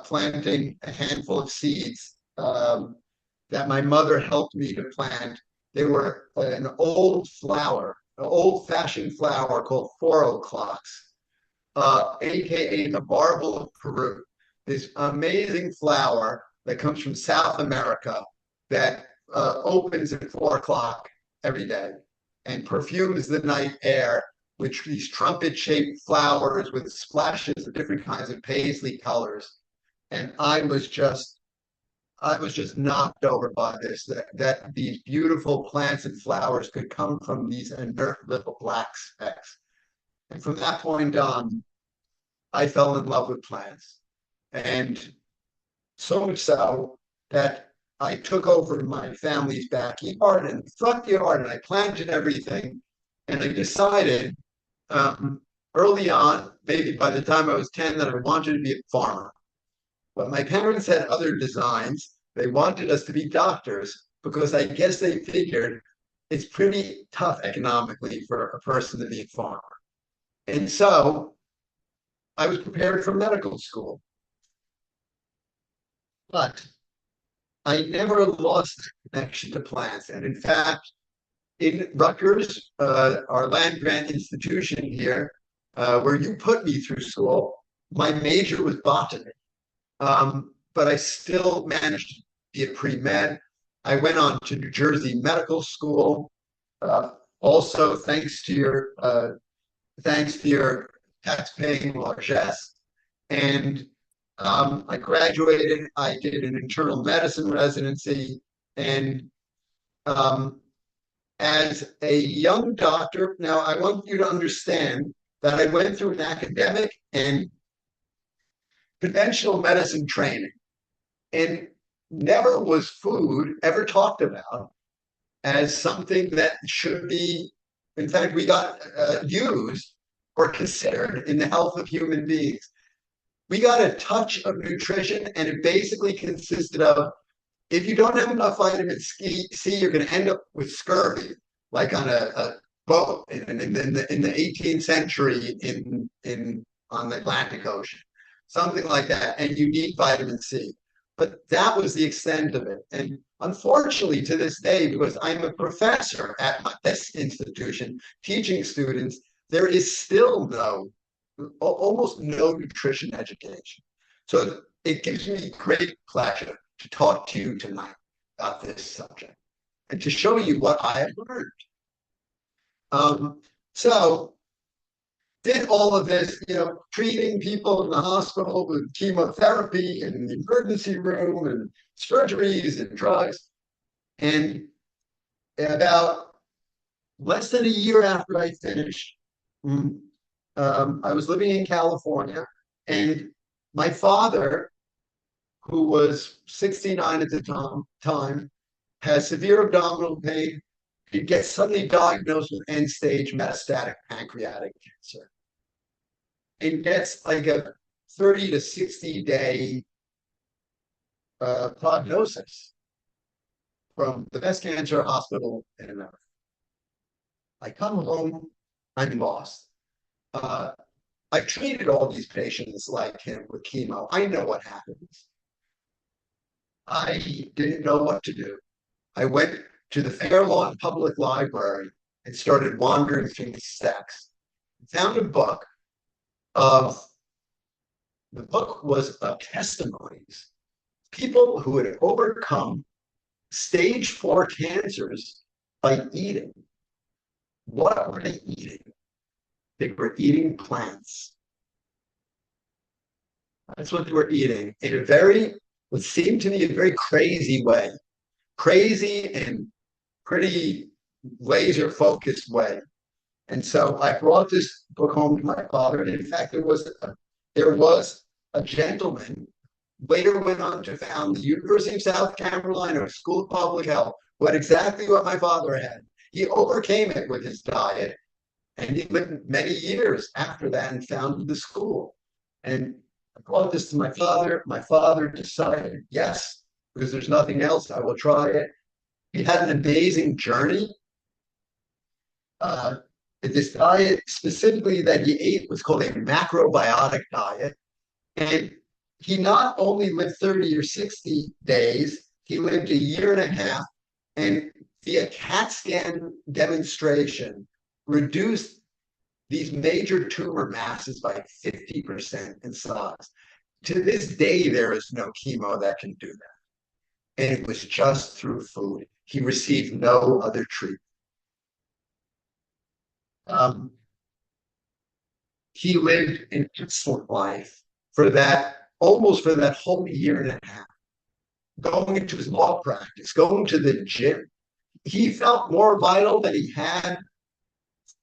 D: planting a handful of seeds that my mother helped me to plant. They were an old flower, an old-fashioned flower called 4 o'clocks, aka the marble of Peru. This amazing flower that comes from South America that opens at 4 o'clock every day and perfumes the night air with these trumpet-shaped flowers with splashes of different kinds of paisley colors. And I was just knocked over by this, that these beautiful plants and flowers could come from these inert little black specks. And from that point on, I fell in love with plants. And so much so that I took over my family's backyard and front yard and I planted everything. And I decided early on, maybe by the time I was 10, that I wanted to be a farmer. But my parents had other designs. They wanted us to be doctors because I guess they figured it's pretty tough economically for a person to be a farmer. And so I was prepared for medical school. But I never lost the connection to plants. And in fact, in Rutgers, our land grant institution here, where you put me through school, my major was botany. But I still managed to be a pre-med. I went on to New Jersey Medical School. Also, thanks to your tax-paying largesse. And I graduated. I did an internal medicine residency, and as a young doctor, now I want you to understand that I went through an academic and conventional medicine training, and never was food ever talked about as something that should be, in fact, we got used or considered in the health of human beings. We got a touch of nutrition, and it basically consisted of, if you don't have enough vitamin C, you're going to end up with scurvy, like on a boat in the 18th century on the Atlantic Ocean, something like that, and you need vitamin C. But that was the extent of it. And unfortunately, to this day, because I'm a professor at this institution teaching students, there is still almost no nutrition education. So it gives me great pleasure to talk to you tonight about this subject and to show you what I have learned. So did all of this, treating people in the hospital with chemotherapy and in the emergency room and surgeries and drugs. And about less than a year after I finished, I was living in California, and my father, who was 69 at the time, has severe abdominal pain. He gets suddenly diagnosed with end-stage metastatic pancreatic cancer and gets like a 30 to 60-day prognosis from the best cancer hospital in America. I come home, I'm lost. I treated all these patients like him with chemo. I know what happens. I didn't know what to do. I went to the Fair Lawn Public Library and started wandering through the stacks. Found a book. The book was of testimonies. People who had overcome stage 4 cancers by eating. What were they eating? They were eating plants. That's what they were eating in what seemed to me a very crazy way. Crazy and pretty laser focused way. And so I brought this book home to my father. And in fact, there was a gentleman later went on to found the University of South Carolina School of Public Health, who had exactly what my father had. He overcame it with his diet, and he lived many years after that and founded the school. And I brought this to my father. My father decided, yes, because there's nothing else, I will try it. He had an amazing journey. This diet specifically that he ate was called a macrobiotic diet. And he not only lived 30 or 60 days, he lived a year and a half, and via CAT scan demonstration, reduced these major tumor masses by 50% in size. To this day, there is no chemo that can do that. And it was just through food. He received no other treatment. He lived an excellent life almost for that whole year and a half, going into his law practice, going to the gym. He felt more vital than he had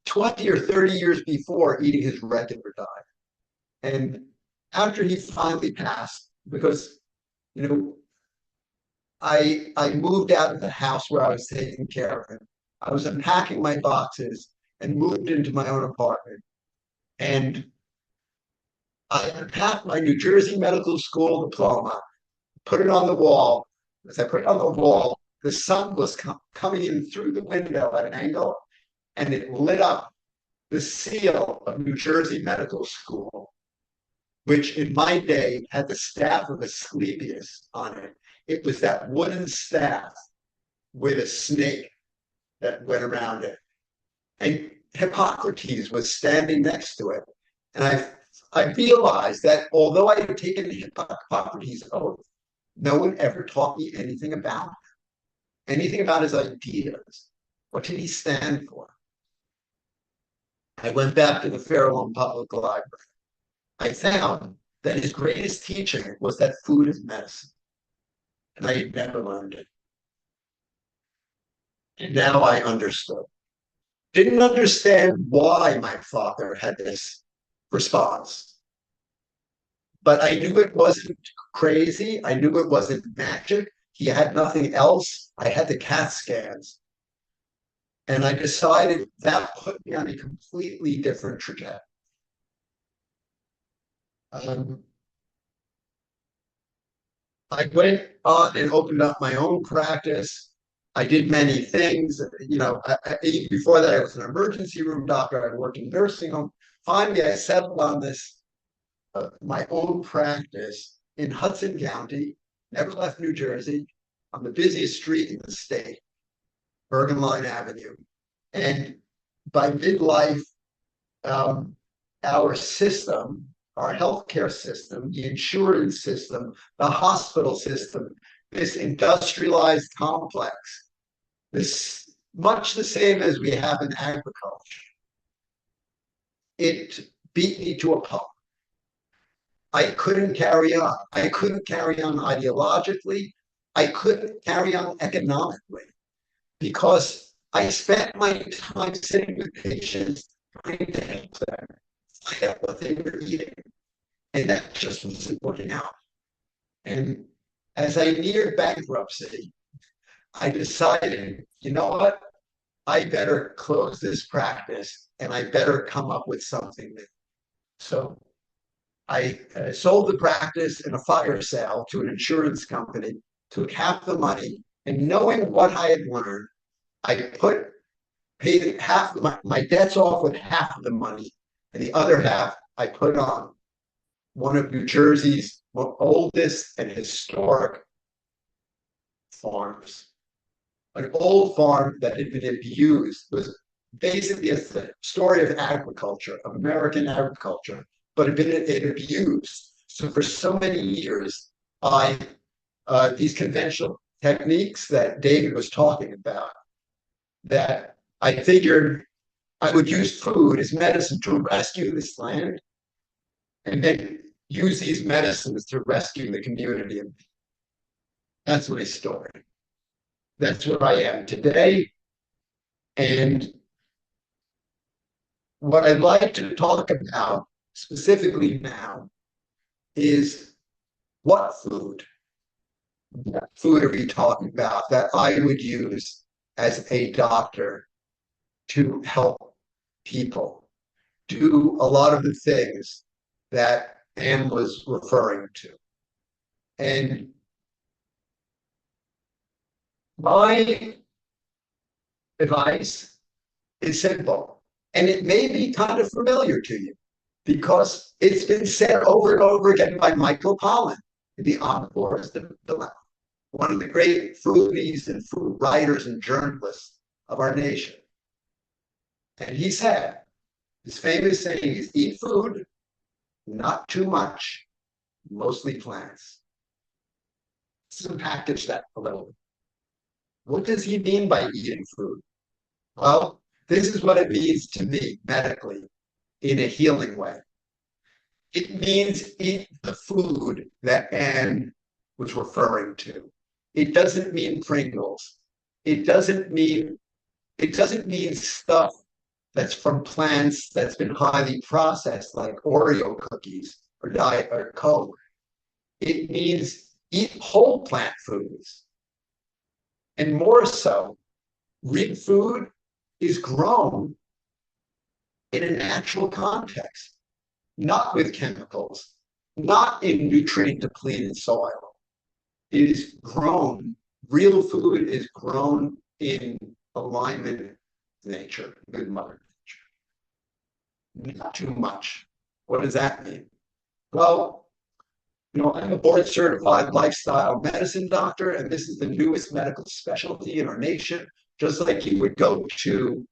D: 20 or 30 years before eating his regular diet. And after he finally passed, because, I moved out of the house where I was taking care of him. I was unpacking my boxes and moved into my own apartment. And I unpacked my New Jersey Medical School diploma, put it on the wall. As I put it on the wall, the sun was coming in through the window at an angle, and it lit up the seal of New Jersey Medical School, which in my day had the staff of Asclepius on it. It was that wooden staff with a snake that went around it. And Hippocrates was standing next to it. And I realized that although I had taken Hippocrates' oath, no one ever taught me anything about him, anything about his ideas. What did he stand for? I went back to the Fairlawn Public Library. I found that his greatest teaching was that food is medicine. And I had never learned it. And now I understood. Didn't understand why my father had this response. But I knew it wasn't crazy. I knew it wasn't magic. He had nothing else. I had the CAT scans. And I decided that put me on a completely different trajectory. I went on and opened up my own practice. I did many things. Even before that, I was an emergency room doctor. I worked in nursing home. Finally, I settled on this, my own practice in Hudson County, never left New Jersey, on the busiest street in the state, Bergen Line Avenue. And by midlife, our system, our healthcare system, the insurance system, the hospital system, this industrialized complex, this much the same as we have in agriculture, it beat me to a pulp. I couldn't carry on. I couldn't carry on ideologically. I couldn't carry on economically because I spent my time sitting with patients trying to help them find out what they were eating. And that just wasn't working out. And as I neared bankruptcy, I decided, you know what? I better close this practice and I better come up with something new. So I sold the practice in a fire sale to an insurance company, took half the money, and knowing what I had learned, I paid half my debts off with half of the money, and the other half I put on one of New Jersey's oldest and historic farms. An old farm that had been abused. It was basically a story of agriculture, of American agriculture, but had been abused. So for so many years, these conventional techniques that David was talking about, that I figured I would use food as medicine to rescue this land, and then use these medicines to rescue the community. That's my story. That's where I am today. And what I'd like to talk about specifically now is what food are we talking about that I would use as a doctor to help people do a lot of the things that Anne was referring to. And my advice is simple, and it may be kind of familiar to you because it's been said over and over again by Michael Pollan, the omnivorous dilemma, one of the great foodies and food writers and journalists of our nation. And he said, his famous saying is, eat food, not too much, mostly plants. Let's unpackage that a little bit. What does he mean by eating food? Well, this is what it means to me medically in a healing way. It means eat the food that Anne was referring to. It doesn't mean Pringles. It doesn't mean stuff that's from plants that's been highly processed, like Oreo cookies or Diet or Coke. It means eat whole plant foods. And more so, real food is grown in a natural context, not with chemicals, not in nutrient-depleted soil. It is grown, real food is grown in alignment with nature, with Mother Nature. Not too much. What does that mean? Well, I'm a board certified lifestyle medicine doctor, and this is the newest medical specialty in our nation. Just like you would go to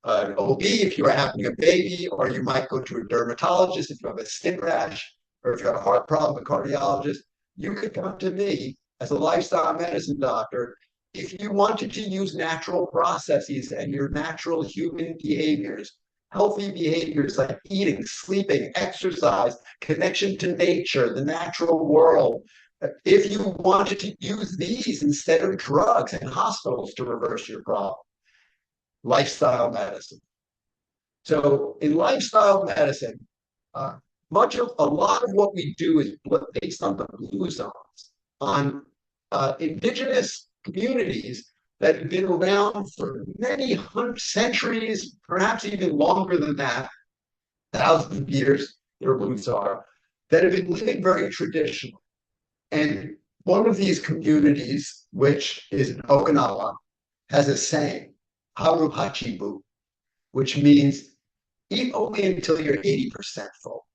D: an OB if you were having a baby, or you might go to a dermatologist if you have a skin rash, or if you have a heart problem, a cardiologist, you could come to me as a lifestyle medicine doctor if you wanted to use natural processes and your natural human behaviors, healthy behaviors like eating, sleeping, exercise, connection to nature, the natural world. If you wanted to use these instead of drugs and hospitals to reverse your problem, lifestyle medicine. So in lifestyle medicine, a lot of what we do is based on the blue zones, on indigenous communities that have been around for many centuries, perhaps even longer than that, thousands of years, their roots are, that have been living very traditionally. And one of these communities, which is in Okinawa, has a saying, Haru Hachibu, which means eat only until you're 80% full.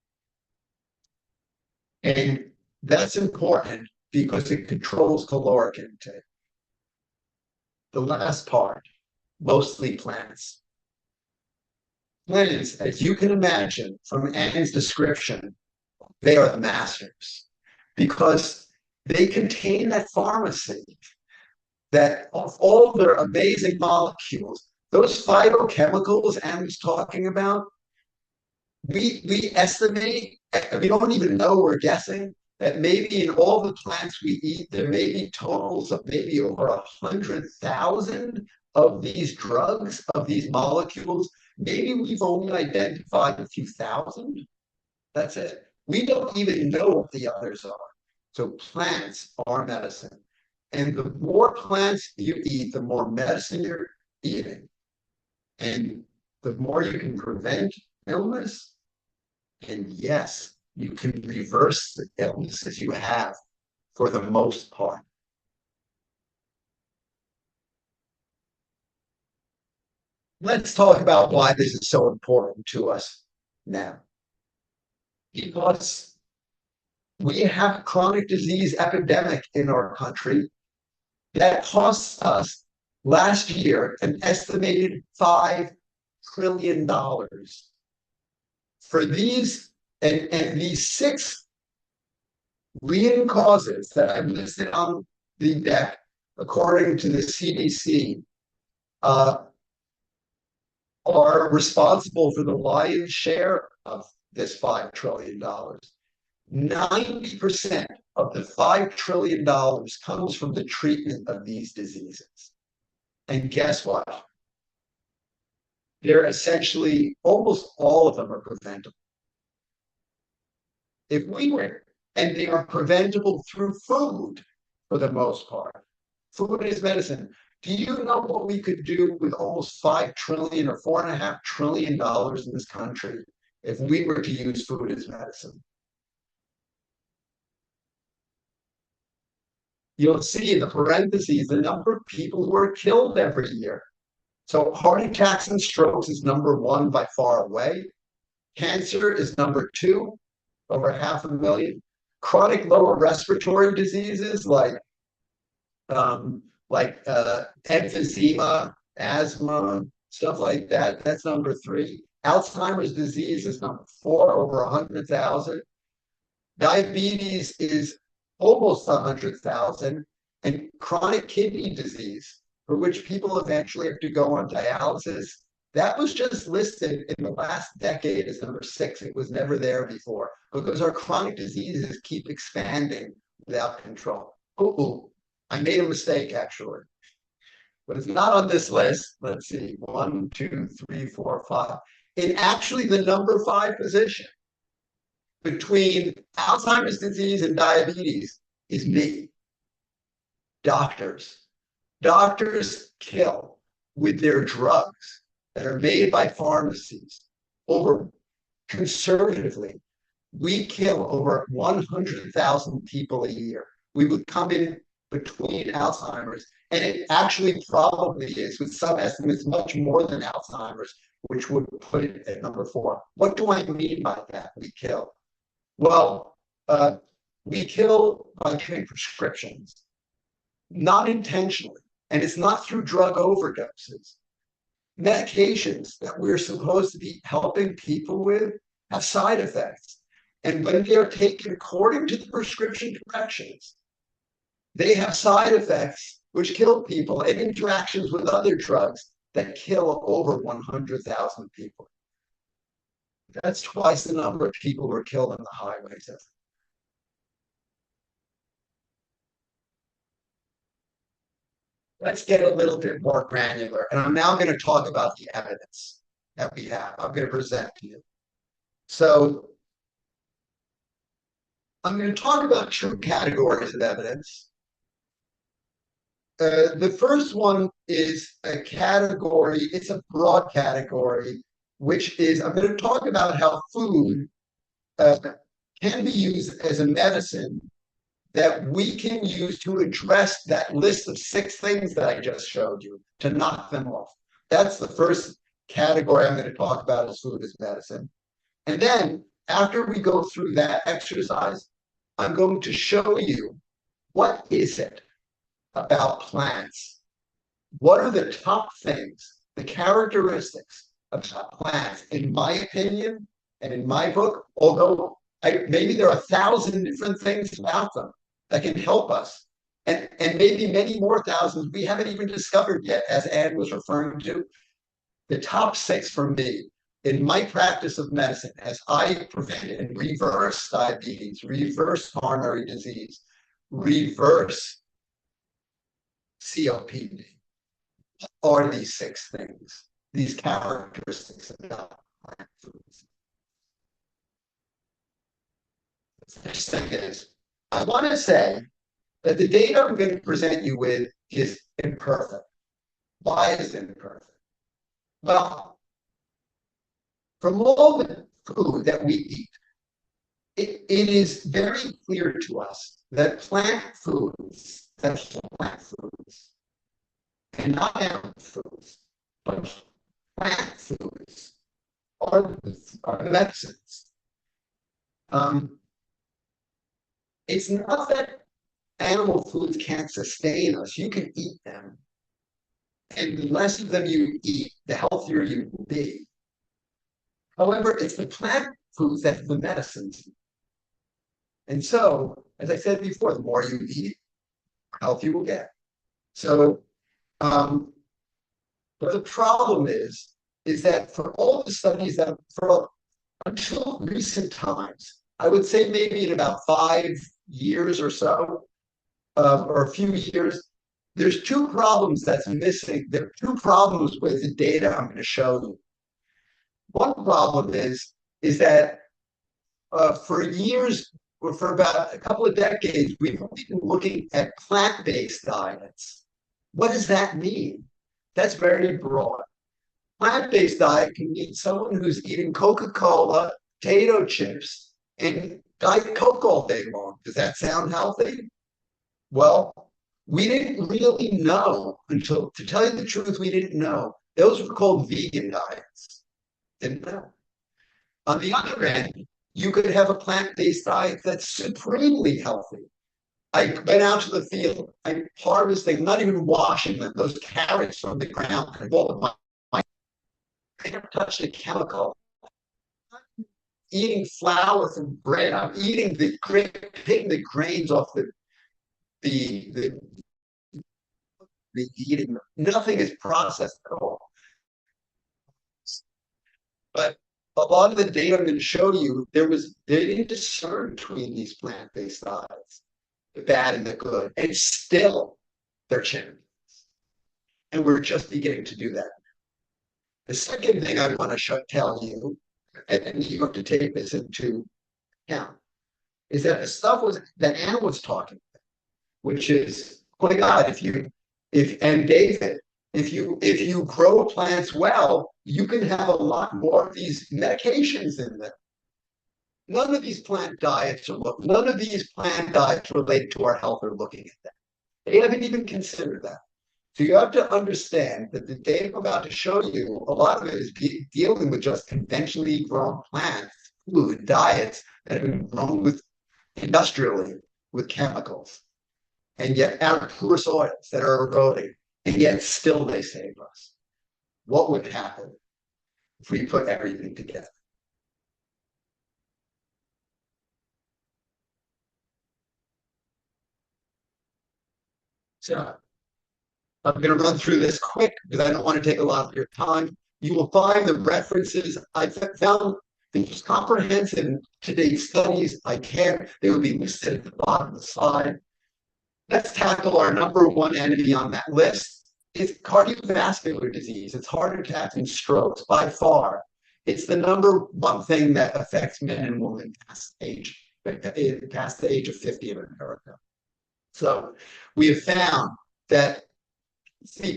D: And that's important because it controls caloric intake. The last part, mostly plants. Plants, as you can imagine from Anne's description, they are the masters because they contain that pharmacy that of all their amazing molecules, those phytochemicals Anne was talking about, we estimate, we don't even know, we're guessing, that maybe in all the plants we eat, there may be totals of maybe over 100,000 of these drugs, of these molecules. Maybe we've only identified a few thousand. That's it. We don't even know what the others are. So plants are medicine. And the more plants you eat, the more medicine you're eating. And the more you can prevent illness. And yes, you can reverse the illnesses you have for the most part. Let's talk about why this is so important to us now. Because we have a chronic disease epidemic in our country that costs us last year an estimated $5 trillion. For these and these 6 leading causes that I've listed on the deck, according to the CDC, are responsible for the lion's share of this $5 trillion. 90% of the $5 trillion comes from the treatment of these diseases. And guess what? They're essentially, almost all of them are preventable. If we were, and they are preventable through food for the most part. Food is medicine. Do you know what we could do with almost $5 trillion or $4.5 trillion in this country if we were to use food as medicine? You'll see in the parentheses the number of people who are killed every year. So heart attacks and strokes is number 1 by far away. Cancer is number 2, over 500,000. Chronic lower respiratory diseases like emphysema, asthma, stuff like that, that's number 3. Alzheimer's disease is number 4, over 100,000. Diabetes is almost 100,000, and chronic kidney disease, for which people eventually have to go on dialysis, that was just listed in the last decade as number 6. It was never there before because our chronic diseases keep expanding without control. Oh, I made a mistake actually, but it's not on this list. Let's see, 1, 2, 3, 4, 5. In actually the number 5 position between Alzheimer's disease and diabetes is me. Doctors. Doctors kill with their drugs that are made by pharmacies. Conservatively, we kill over 100,000 people a year. We would come in between Alzheimer's, and it actually probably is, with some estimates, much more than Alzheimer's, which would put it at number 4. What do I mean by that? We kill. Well, we kill by giving prescriptions, not intentionally, and it's not through drug overdoses. Medications that we're supposed to be helping people with have side effects. And when they are taken according to the prescription directions, they have side effects which kill people and interactions with other drugs that kill over 100,000 people. That's twice the number of people who are killed on the highways. Let's get a little bit more granular. And I'm now going to talk about the evidence that we have. I'm going to present to you. So I'm going to talk about 2 categories of evidence. The first one is a category, it's a broad category, which is, I'm going to talk about how food can be used as a medicine that we can use to address that list of 6 things that I just showed you, to knock them off. That's the first category I'm going to talk about, as food as medicine. And then after we go through that exercise, I'm going to show you what is it about plants. What are the top things, the characteristics about plants, in my opinion and in my book, although maybe there are 1,000 different things about them that can help us. And maybe many more thousands we haven't even discovered yet, as Anne was referring to. The top 6 for me, in my practice of medicine, as I prevent and reverse diabetes, reverse coronary disease, reverse COPD, are these 6 things, these characteristics about plant foods. The next thing is, I want to say that the data I'm going to present you with is imperfect. Why is it imperfect? Well, from all the food that we eat, it is very clear to us that plant foods, and not animal foods, but plant foods are medicines. It's not that animal foods can't sustain us. You can eat them. And the less of them you eat, the healthier you will be. However, it's the plant foods that are the medicines. And so, as I said before, the more you eat, the healthier you will get. So, but the problem is that for all the studies that, until recent times, I would say maybe in about 5 years or so, or a few years, there's 2 problems that's missing. There are 2 problems with the data I'm going to show you. One problem is that for years, or for about a couple of decades, we've only been looking at plant-based diets. What does that mean? That's very broad. Plant-based diet can mean someone who's eating Coca-Cola, potato chips, and Diet Coke all day long. Does that sound healthy? Well, we didn't really know until, to tell you the truth, we didn't know. Those were called vegan diets. Didn't know. On the other end, you could have a plant-based diet that's supremely healthy. I went out to the field, I'm harvesting, not even washing them, those carrots from the ground. I never touched a chemical. Eating flour from bread. I'm eating taking the grains off the eating. Nothing is processed at all. But a lot of the data I'm going to show you, they didn't discern between these plant-based diets, the bad and the good, and still they're champions. And we're just beginning to do that. The second thing I want to tell you, and you have to take this into account, is that the stuff that Anna was talking about, which is, oh my God, if you grow plants well, you can have a lot more of these medications in them. None of these plant diets relate to our health or looking at that. They haven't even considered that. So you have to understand that the data I'm about to show you, a lot of it is dealing with just conventionally grown plants, food, diets that have been grown with industrially with chemicals, and yet out of poor soils that are eroding, and yet still they save us. What would happen if we put everything together? So I'm going to run through this quick because I don't want to take a lot of your time. You will find the references. I found the most comprehensive in today's studies I can. They will be listed at the bottom of the slide. Let's tackle our number one enemy on that list. It's cardiovascular disease. It's heart attacks and strokes by far. It's the number one thing that affects men and women past the age of 50 in America. So we have found that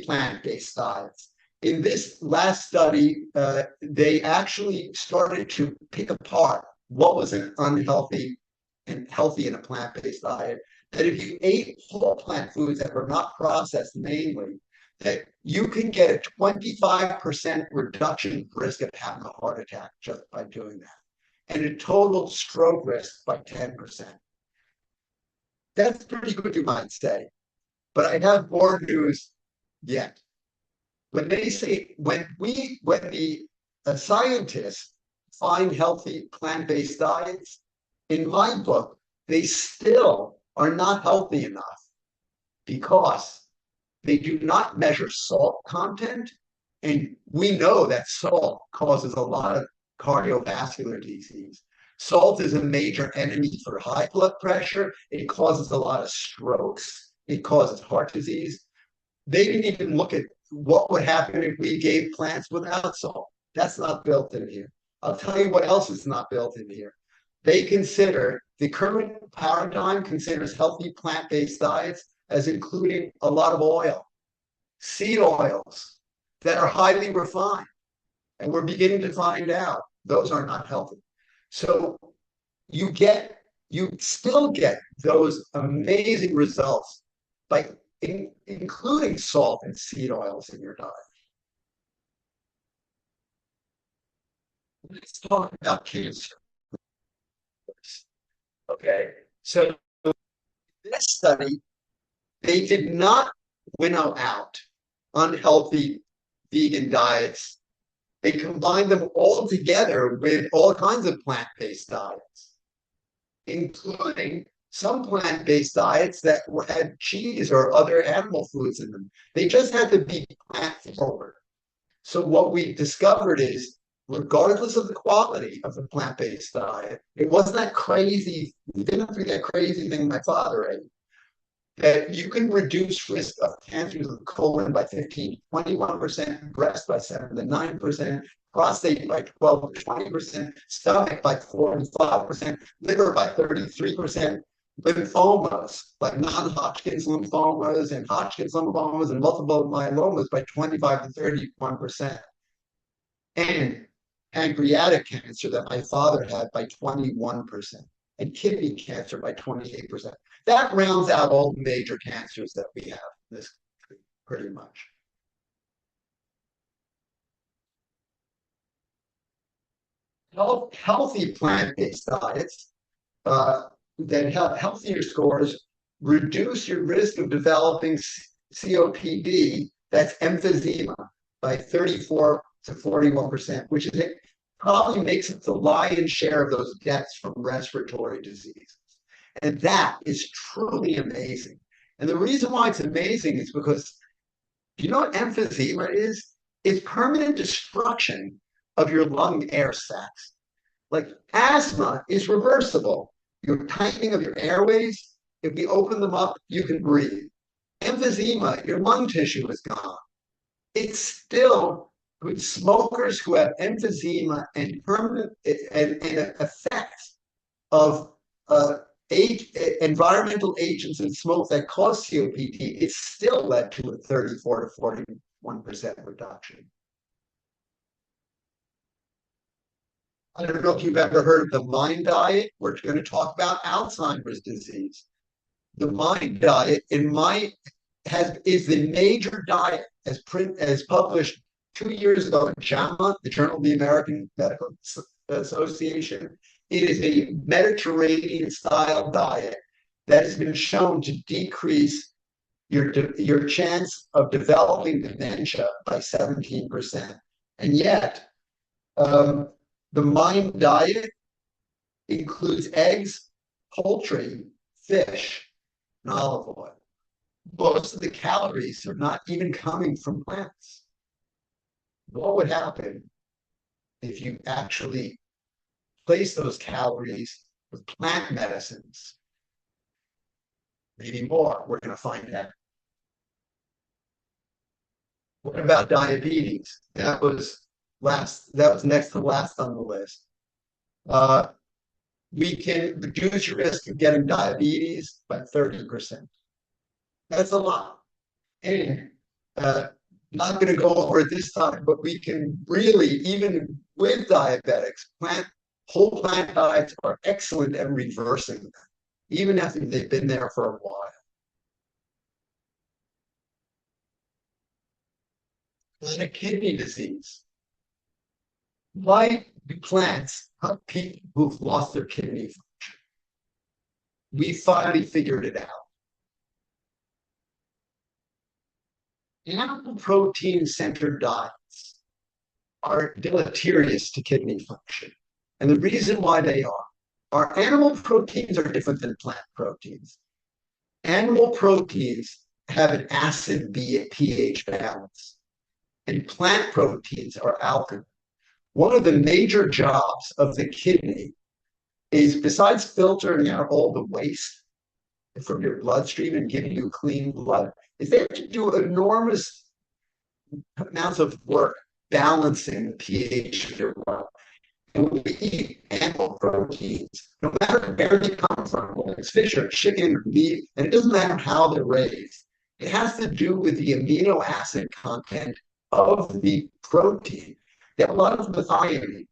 D: plant-based diets. In this last study, they actually started to pick apart what was an unhealthy and healthy in a plant-based diet. That if you ate whole plant foods that were not processed mainly, that you can get a 25% reduction risk of having a heart attack just by doing that, and a total stroke risk by 10%. That's pretty good, you might say. But I have more news yet. When they say, when the scientists find healthy plant-based diets, in my book, they still are not healthy enough because they do not measure salt content. And we know that salt causes a lot of cardiovascular disease. Salt is a major enemy for high blood pressure. It causes a lot of strokes. It causes heart disease. They didn't even look at what would happen if we gave plants without salt. That's not built in here. I'll tell you what else is not built in here. They consider, the current paradigm considers healthy plant-based diets as including a lot of oil, seed oils that are highly refined. And we're beginning to find out those are not healthy. So you still get those amazing results by including salt and seed oils in your diet. Let's talk about cancer. Okay, so this study, they did not winnow out unhealthy vegan diets. They combined them all together with all kinds of plant-based diets, including some plant-based diets that had cheese or other animal foods in them. They just had to be plant-forward. So what we discovered is, regardless of the quality of the plant-based diet, it wasn't that crazy. We didn't have to be that crazy thing my father ate. That you can reduce risk of cancers of the colon by 15 to 21%, breast by 7 to 9%, prostate by 12 to 20%, stomach by 4 to 5%, liver by 33%, lymphomas like non-Hodgkin's lymphomas and Hodgkin's lymphomas and multiple myelomas by 25 to 31%. And pancreatic cancer that my father had by 21%, and kidney cancer by 28%. That rounds out all the major cancers that we have in this country, pretty much. Healthy plant-based diets that have healthier scores reduce your risk of developing COPD, that's emphysema, by 34 to 41%, which is probably makes up the lion's share of those deaths from respiratory disease. And that is truly amazing. And the reason why it's amazing is because, you know what emphysema is? It's permanent destruction of your lung air sacs. Like asthma is reversible. Your tightening of your airways, if we open them up, you can breathe. Emphysema, your lung tissue is gone. It's still with smokers who have emphysema and permanent and effects of environmental agents in smoke that cause COPD, it still led to a 34 to 41% reduction. I don't know if you've ever heard of the MIND diet. We're going to talk about Alzheimer's disease. The MIND diet, in my is the major diet as published 2 years ago in JAMA, the Journal of the American Medical Association. It is a Mediterranean style diet that has been shown to decrease your chance of developing dementia by 17%. And yet, the MIND diet includes eggs, poultry, fish, and olive oil. Most of the calories are not even coming from plants. What would happen if you actually place those calories with plant medicines? Maybe more. We're going to find out. What about diabetes? That was next to last on the list. We can reduce your risk of getting diabetes by 30%. That's a lot. Anyway, not going to go over it this time, but we can really, even with diabetics, whole plant diets are excellent at reversing them, even after they've been there for a while. Chronic kidney disease. Why do plants help people who've lost their kidney function? We finally figured it out. Animal protein-centered diets are deleterious to kidney function. And the reason why they are animal proteins are different than plant proteins. Animal proteins have an acid pH balance, and plant proteins are alkaline. One of the major jobs of the kidney is, besides filtering out all the waste from your bloodstream and giving you clean blood, is they have to do enormous amounts of work balancing the pH of your blood. And when we eat animal proteins, no matter where they come from, whether it's fish or chicken or meat, and it doesn't matter how they're raised, it has to do with the amino acid content of the protein. They have a lot of methionine,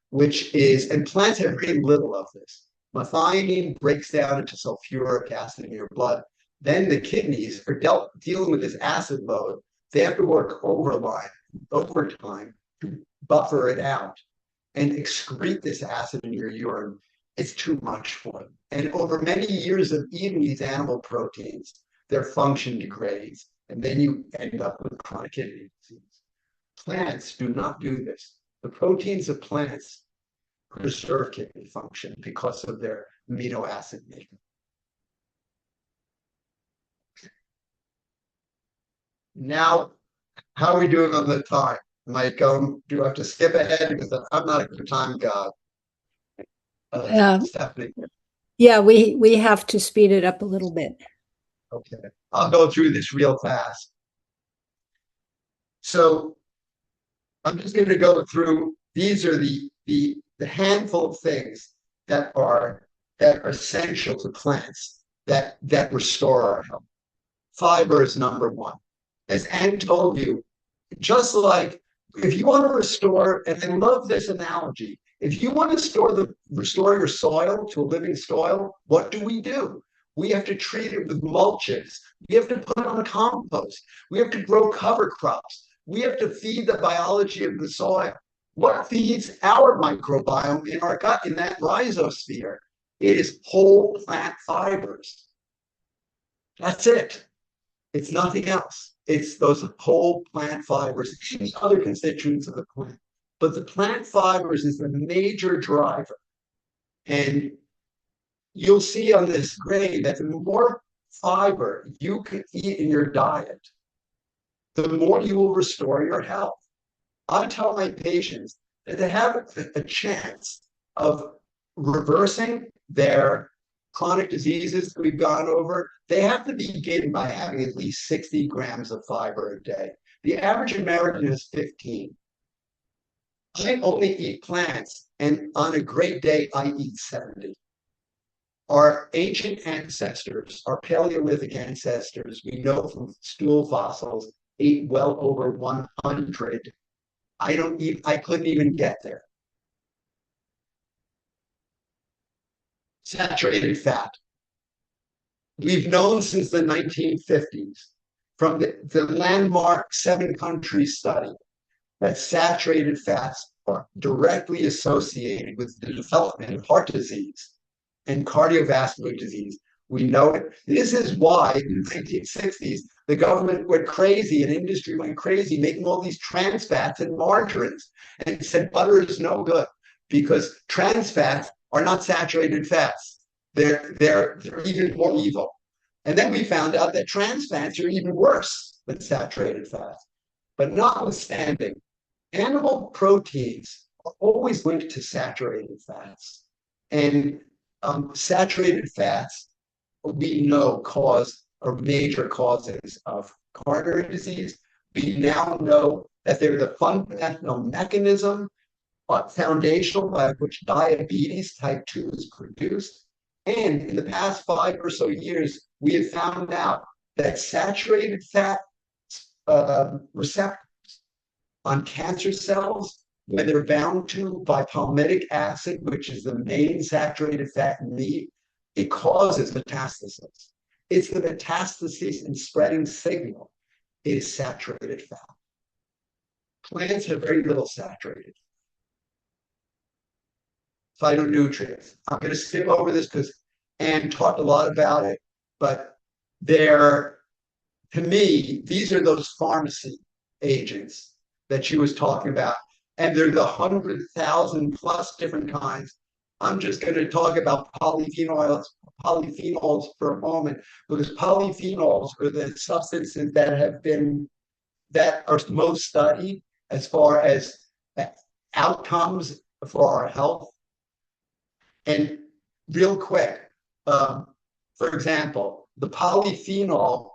D: which is, and plants have very little of this. Methionine breaks down into sulfuric acid in your blood. Then the kidneys are dealing with this acid load. They have to work overtime to buffer it out and excrete this acid in your urine. It's too much for them. And over many years of eating these animal proteins, their function degrades, and then you end up with chronic kidney disease. Plants do not do this. The proteins of plants preserve kidney function because of their amino acid makeup. Now, how are we doing on the time? Do I have to skip ahead? Because I'm not a good time guy. Stephanie.
B: Yeah, we have to speed it up a little bit.
D: Okay, I'll go through this real fast. So I'm just going to go through. These are the handful of things that are essential to plants that restore our health. Fiber is number one. As Anne told you, just like if you want to restore, and I love this analogy, if you want to restore your soil to a living soil, what do? We have to treat it with mulches. We have to put it on compost. We have to grow cover crops. We have to feed the biology of the soil. What feeds our microbiome in our gut, in that rhizosphere? It is whole plant fibers. That's it. It's nothing else. It's those whole plant fibers and the other constituents of the plant. But the plant fibers is the major driver. And you'll see on this grade that the more fiber you can eat in your diet, the more you will restore your health. I tell my patients that they have a chance of reversing their chronic diseases that we've gone over. They have to begin by having at least 60 grams of fiber a day. The average American is 15. I only eat plants, and on a great day, I eat 70. Our ancient ancestors, our Paleolithic ancestors, we know from stool fossils, ate well over 100. I couldn't even get there. Saturated fat. We've known since the 1950s from the landmark 7-country study that saturated fats are directly associated with the development of heart disease and cardiovascular disease. We know it. This is why in the 1960s, the government went crazy and industry went crazy, making all these trans fats and margarines, and said butter is no good because trans fats are not saturated fats. They're even more evil. And then we found out that trans fats are even worse than saturated fats. But notwithstanding, animal proteins are always linked to saturated fats. And saturated fats, we know, are major causes of coronary disease. We now know that they're the fundamental mechanism, foundational by which diabetes type 2 is produced. And in the past 5 or so years, we have found out that saturated fat receptors on cancer cells, when they're bound to by palmitic acid, which is the main saturated fat in meat, it causes metastasis. It's the metastasis and spreading signal is saturated fat. Plants have very little saturated phytonutrients. I'm going to skip over this because Anne talked a lot about it, but to me, these are those pharmacy agents that she was talking about, and they're the 100,000 plus different kinds. I'm just going to talk about polyphenols for a moment, because polyphenols are the substances that are most studied as far as outcomes for our health. And real quick, for example, the polyphenol,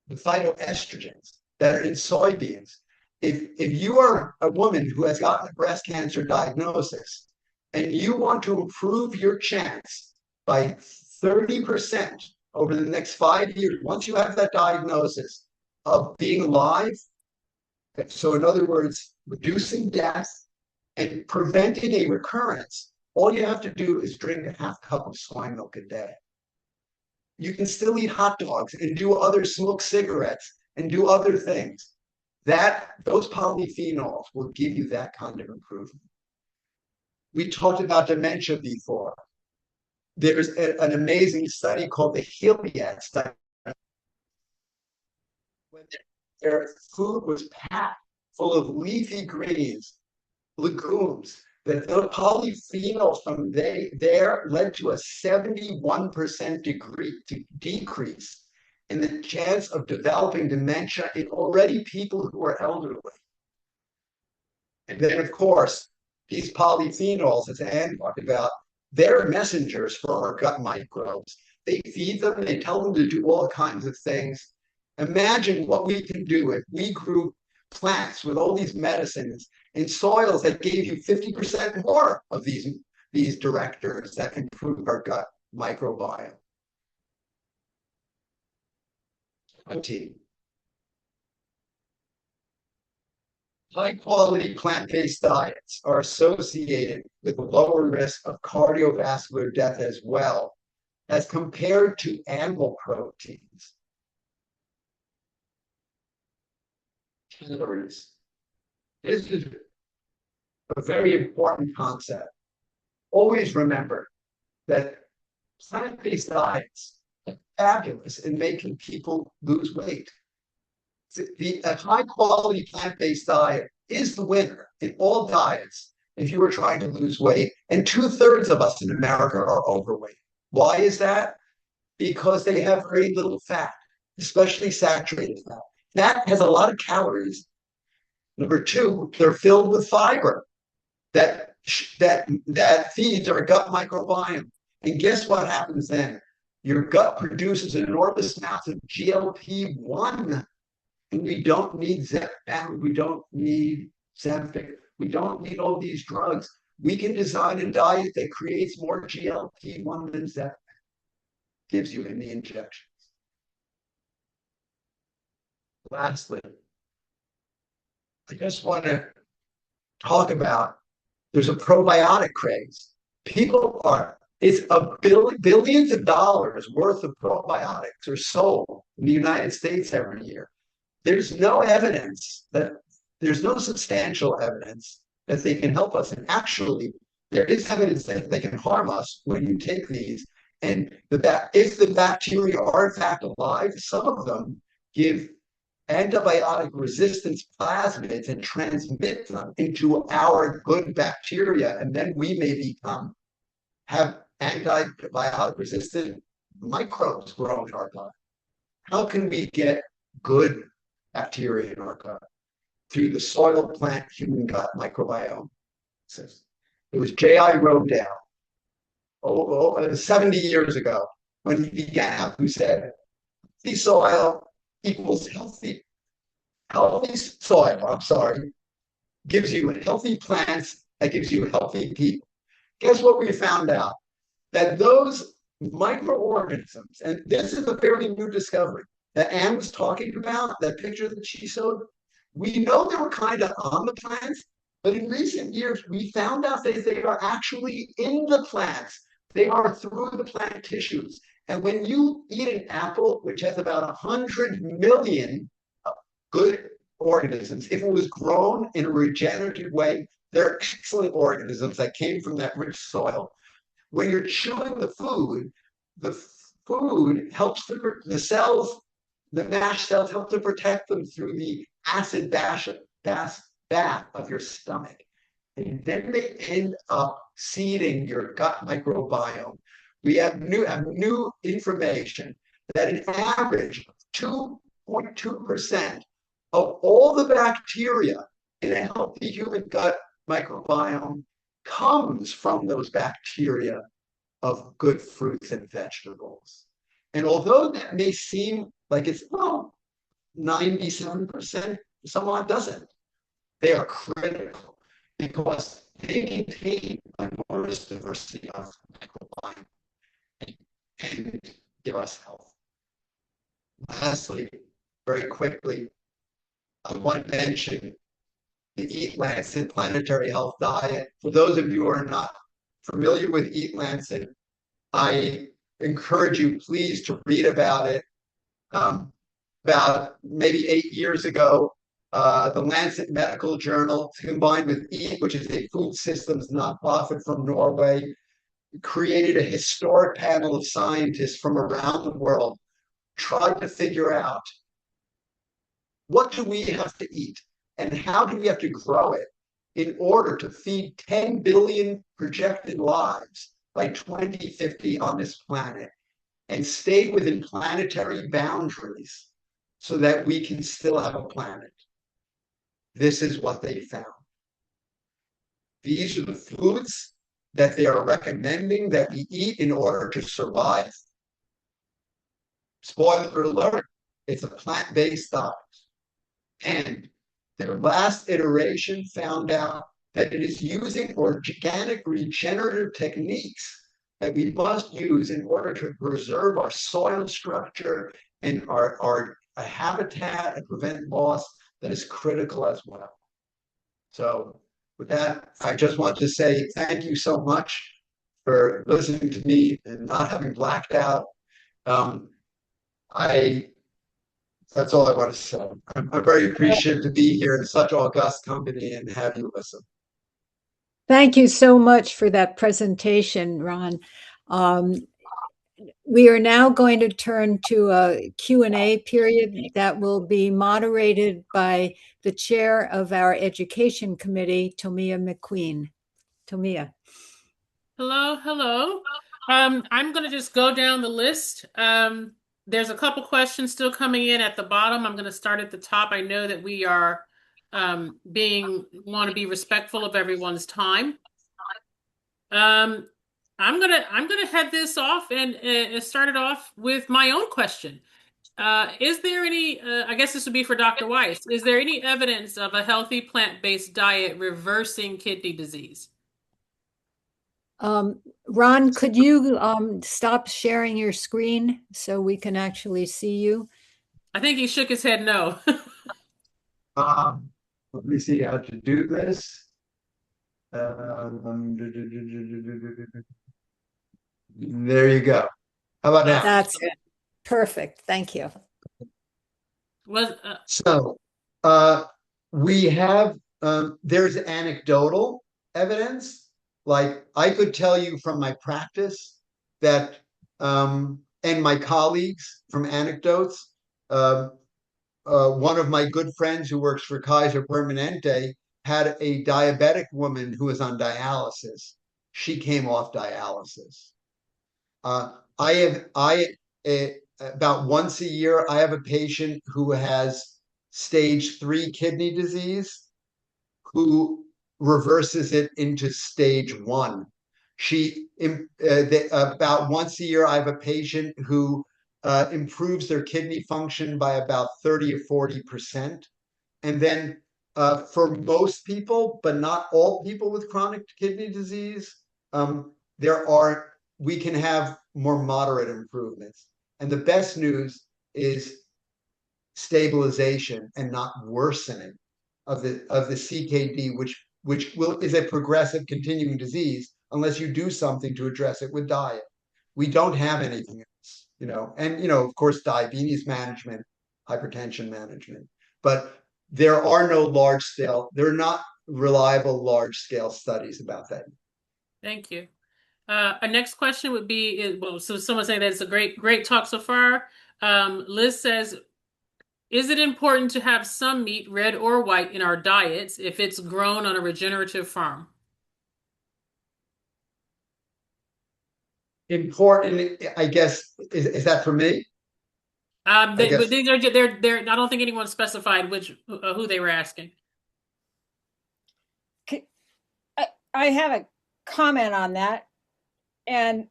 D: the phytoestrogens that are in soybeans, if you are a woman who has gotten a breast cancer diagnosis and you want to improve your chance by 30% over the next 5 years, once you have that diagnosis, of being alive, so in other words, reducing death and preventing a recurrence, all you have to do is drink a half cup of swine milk a day. You can still eat hot dogs and smoke cigarettes and do other things. Those polyphenols will give you that kind of improvement. We talked about dementia before. There's an amazing study called the Heliad study. When their food was packed full of leafy greens, legumes, that the polyphenols from there led to a 71% decrease in the chance of developing dementia in already people who are elderly. And then, of course, these polyphenols, as Anne talked about, they're messengers for our gut microbes. They feed them, they tell them to do all kinds of things. Imagine what we can do if we grew plants with all these medicines in soils that gave you 50% more of these directors that improve our gut microbiome. High-quality plant-based diets are associated with a lower risk of cardiovascular death as well, as compared to animal proteins. Calories. This is a very important concept. Always remember that plant-based diets are fabulous in making people lose weight. A high-quality plant-based diet is the winner in all diets if you are trying to lose weight, and 2/3 of us in America are overweight. Why is that? Because they have very little fat, especially saturated fat. Fat has a lot of calories. Number two, they're filled with fiber that feeds our gut microbiome. And guess what happens then? Your gut produces enormous amounts of GLP-1. And we don't need Zepbound, we don't need Zempic, we don't need all these drugs. We can design a diet that creates more GLP-1 than Zepbound gives you in the injections. Lastly, I just want to talk about, there's a probiotic craze. People are It's billions of dollars worth of probiotics are sold in the United States every year. There's no evidence that there's no substantial evidence that they can help us. And actually, there is evidence that they can harm us when you take these. And if the bacteria are in fact alive, some of them give antibiotic resistance plasmids and transmit them into our good bacteria. And then we may have antibiotic resistant microbes grow in our gut. How can we get good bacteria in our gut? Through the soil plant human gut microbiome system. It was J.I. Rodale, 70 years ago, when he began, who said, healthy soil equals healthy soil, gives you healthy plants, that gives you healthy people. Guess what we found out? That those microorganisms, and this is a fairly new discovery that Anne was talking about, that picture that she showed, we know they were kind of on the plants, but in recent years, we found out that they are actually in the plants. They are through the plant tissues. And when you eat an apple, which has about 100 million good organisms, if it was grown in a regenerative way, they're excellent organisms that came from that rich soil. When you're chewing the food helps the cells, the MASH cells help to protect them through the acid bath of your stomach. And then they end up seeding your gut microbiome. We have new information that an average of 2.2% of all the bacteria in a healthy human gut microbiome comes from those bacteria of good fruits and vegetables. And although that may seem like it's 97%, someone doesn't. They are critical because they contain enormous diversity of microbiome and give us health. Lastly, very quickly, I want to mention the Eat Lancet Planetary Health Diet. For those of you who are not familiar with Eat Lancet, I encourage you, please, to read about it. About maybe 8 years ago, the Lancet Medical Journal, combined with EAT, which is a food systems nonprofit from Norway, created a historic panel of scientists from around the world, tried to figure out what do we have to eat and how do we have to grow it in order to feed 10 billion projected lives by 2050 on this planet and stay within planetary boundaries so that we can still have a planet. This is what they found. These are the foods that they are recommending that we eat in order to survive. Spoiler alert, it's a plant-based diet. And their last iteration found out that it is using organic regenerative techniques that we must use in order to preserve our soil structure and our habitat and prevent loss that is critical as well. So with that, I just want to say thank you so much for listening to me and not having blacked out. That's all I want to say. I'm very appreciative to be here in such august company and have you listen.
B: Thank you so much for that presentation, Ron. We are now going to turn to a Q&A period that will be moderated by the chair of our education committee, Tomia McQueen. Tomia.
E: Hello. I'm going to just go down the list. There's a couple questions still coming in at the bottom. I'm going to start at the top. I know that we are want to be respectful of everyone's time. I'm gonna head this off and start it off with my own question. Is there any? I guess this would be for Dr. Weiss. Is there any evidence of a healthy plant-based diet reversing kidney disease?
B: Ron, could you stop sharing your screen so we can actually see you?
E: I think he shook his head no.
D: Let me see how to do this. There you go. How about now?
B: That's it. Perfect. Thank you.
E: Was
D: So we have, there's anecdotal evidence. Like I could tell you from my practice that, and my colleagues from anecdotes, one of my good friends who works for Kaiser Permanente had a diabetic woman who was on dialysis. She came off dialysis. I about once a year, I have a patient who has stage 3 kidney disease who reverses it into stage 1. About once a year, I have a patient who improves their kidney function by about 30 or 40%. And then for most people, but not all people with chronic kidney disease, we can have more moderate improvements. And the best news is stabilization and not worsening of the CKD, which is a progressive continuing disease unless you do something to address it with diet. We don't have anything else, and of course, diabetes management, hypertension management, but there are not reliable large scale studies about that.
E: Thank you. Our next question would be, well, so someone saying that it's a great talk so far. Liz says, is it important to have some meat, red or white, in our diets if it's grown on a regenerative farm?
D: Important, I guess, is that for me?
E: But these are they're. I don't think anyone specified who they were asking.
B: I have a comment on that, and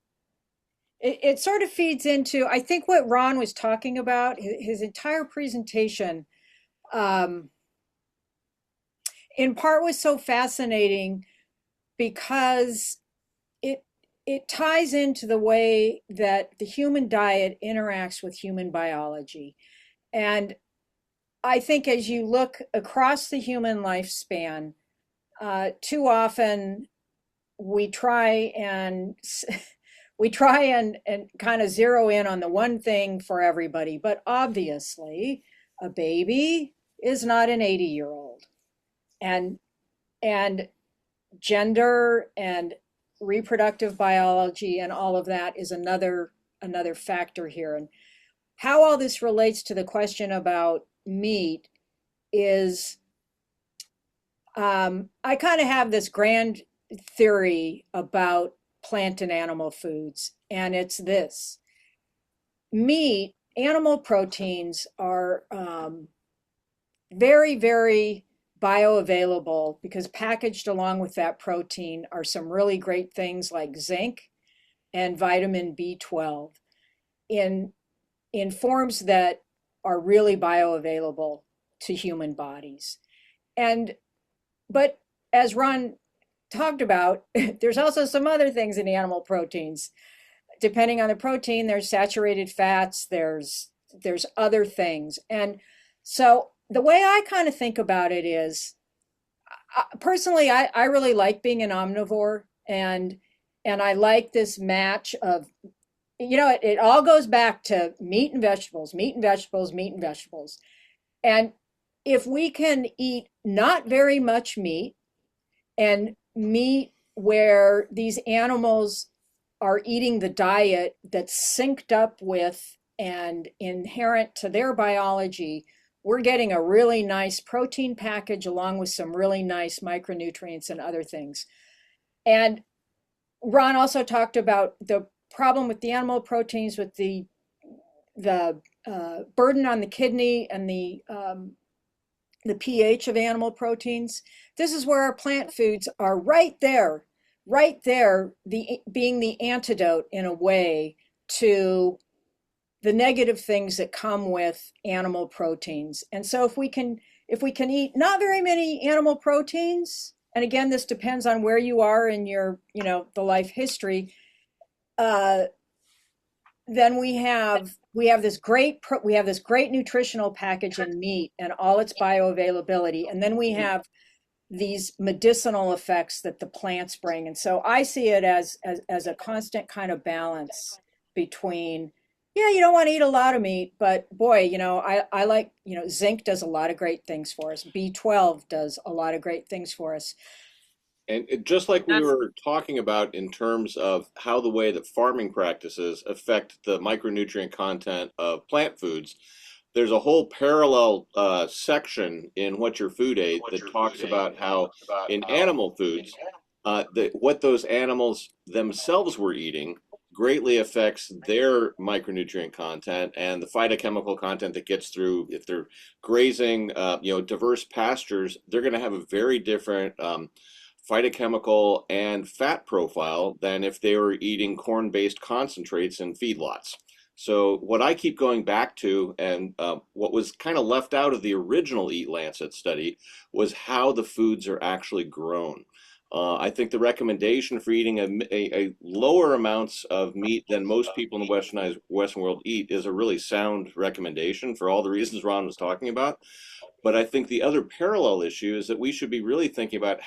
B: it sort of feeds into, I think, what Ron was talking about. His entire presentation, in part, was so fascinating because it ties into the way that the human diet interacts with human biology. And I think as you look across the human lifespan, too often we try and kind of zero in on the one thing for everybody. But obviously, a baby is not an 80-year-old. And gender and reproductive biology and all of that is another factor here. And how all this relates to the question about meat is, I kind of have this grand theory about plant and animal foods, and it's this: meat, animal proteins are very, very bioavailable, because packaged along with that protein are some really great things like zinc and vitamin B12 in forms that are really bioavailable to human bodies. But as Ron talked about, there's also some other things in animal proteins. Depending on the protein, there's saturated fats, there's other things. And so the way I kind of think about it is, personally, I really like being an omnivore, and I like this match of, it all goes back to meat and vegetables, meat and vegetables, meat and vegetables. And if we can eat not very much meat, and meat where these animals are eating the diet that's synced up with and inherent to their biology, we're getting a really nice protein package along with some really nice micronutrients and other things. And Ron also talked about the problem with the animal proteins, with the burden on the kidney and the pH of animal proteins. This is where our plant foods are right there, being the antidote in a way to the negative things that come with animal proteins. And so if we can eat not very many animal proteins, and again, this depends on where you are in your, the life history, then we have this great nutritional package in meat and all its bioavailability. And then we have
G: these medicinal effects that the plants bring. And so I see it as a constant kind of balance between, yeah, you don't want to eat a lot of meat, but boy, I like, zinc does a lot of great things for us. B12 does a lot of great things for us.
C: And just like we
E: That's
C: were talking about in terms of how the way that farming practices affect the micronutrient content of plant foods, there's a whole parallel section in What Your Food Ate that talks about how in animal foods, what those animals themselves were eating greatly affects their micronutrient content and the phytochemical content that gets through. If they're grazing, diverse pastures, they're going to have a very different phytochemical and fat profile than if they were eating corn-based concentrates in feedlots. So what I keep going back to, and what was kind of left out of the original Eat Lancet study, was how the foods are actually grown. I think the recommendation for eating a lower amounts of meat than most people in the Western world eat is a really sound recommendation for all the reasons Ron was talking about. But I think the other parallel issue is that we should be really thinking about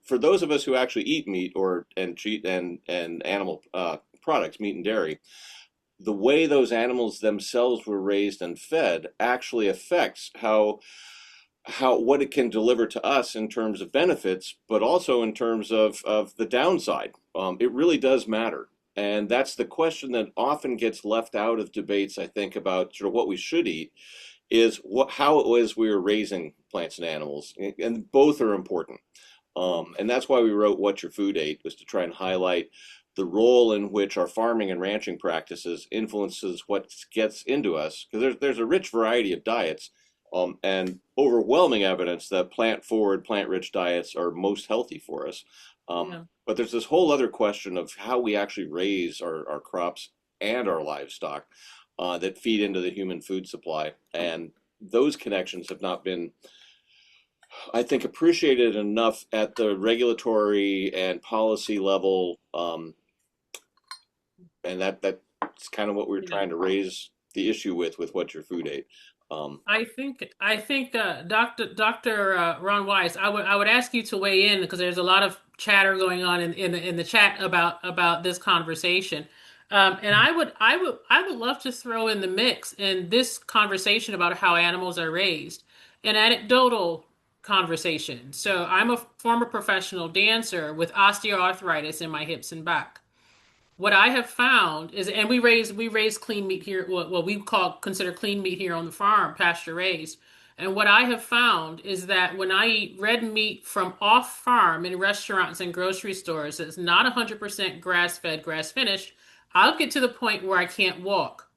C: for those of us who actually eat meat and animal products, meat and dairy, the way those animals themselves were raised and fed actually affects what it can deliver to us in terms of benefits, but also in terms of the downside. It really does matter. And that's the question that often gets left out of debates, I think, about sort of what we should eat, is how it was we were raising plants and animals, and both are important. And that's why we wrote What Your Food Ate, was to try and highlight the role in which our farming and ranching practices influences what gets into us, because there's a rich variety of diets, and overwhelming evidence that plant-forward, plant-rich diets are most healthy for us.
E: yeah.
C: But there's this whole other question of how we actually raise our crops and our livestock that feed into the human food supply. And those connections have not been, I think, appreciated enough at the regulatory and policy level. And that's kind of what we're trying to raise the issue with What Your Food Ate.
E: I think Dr. Ron Weiss, I would ask you to weigh in because there's a lot of chatter going on in the chat about this conversation. And I would love to throw in the mix in this conversation about how animals are raised, an anecdotal conversation. So I'm a former professional dancer with osteoarthritis in my hips and back. What I have found is, and we raise clean meat here, what we consider clean meat here on the farm, pasture raised. And what I have found is that when I eat red meat from off farm in restaurants and grocery stores that's not 100% grass fed, grass finished, I'll get to the point where I can't walk.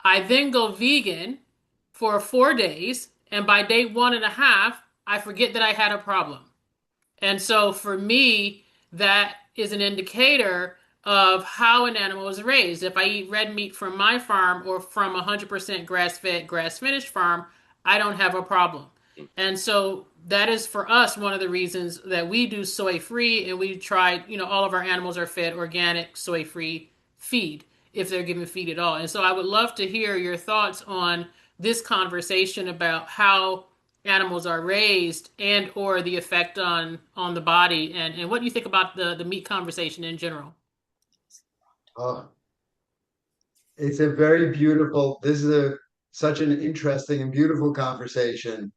E: I then go vegan for 4 days, and by day 1.5, I forget that I had a problem. And so for me, that is an indicator of how an animal is raised. If I eat red meat from my farm or from 100% grass-fed, grass-finished farm, I don't have a problem. And so that is for us one of the reasons that we do soy-free, and we try, all of our animals are fed organic, soy-free feed, if they're given feed at all. And so I would love to hear your thoughts on this conversation about how animals are raised and or the effect on the body, and what do you think about the meat conversation in general?
D: It's a very beautiful, this is such an interesting and beautiful conversation.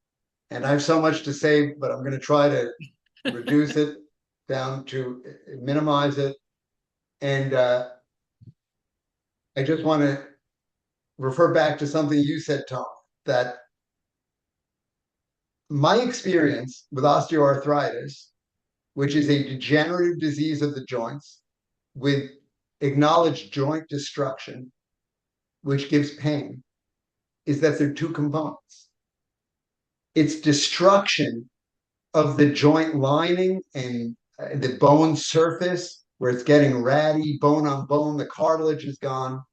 D: And I have so much to say, but I'm going to try to reduce it down to minimize it. And I just want to refer back to something you said, Tom, that my experience with osteoarthritis, which is a degenerative disease of the joints with acknowledged joint destruction, which gives pain, is that there are two components. It's destruction of the joint lining and the bone surface, where it's getting ratty, bone on bone, the cartilage is gone.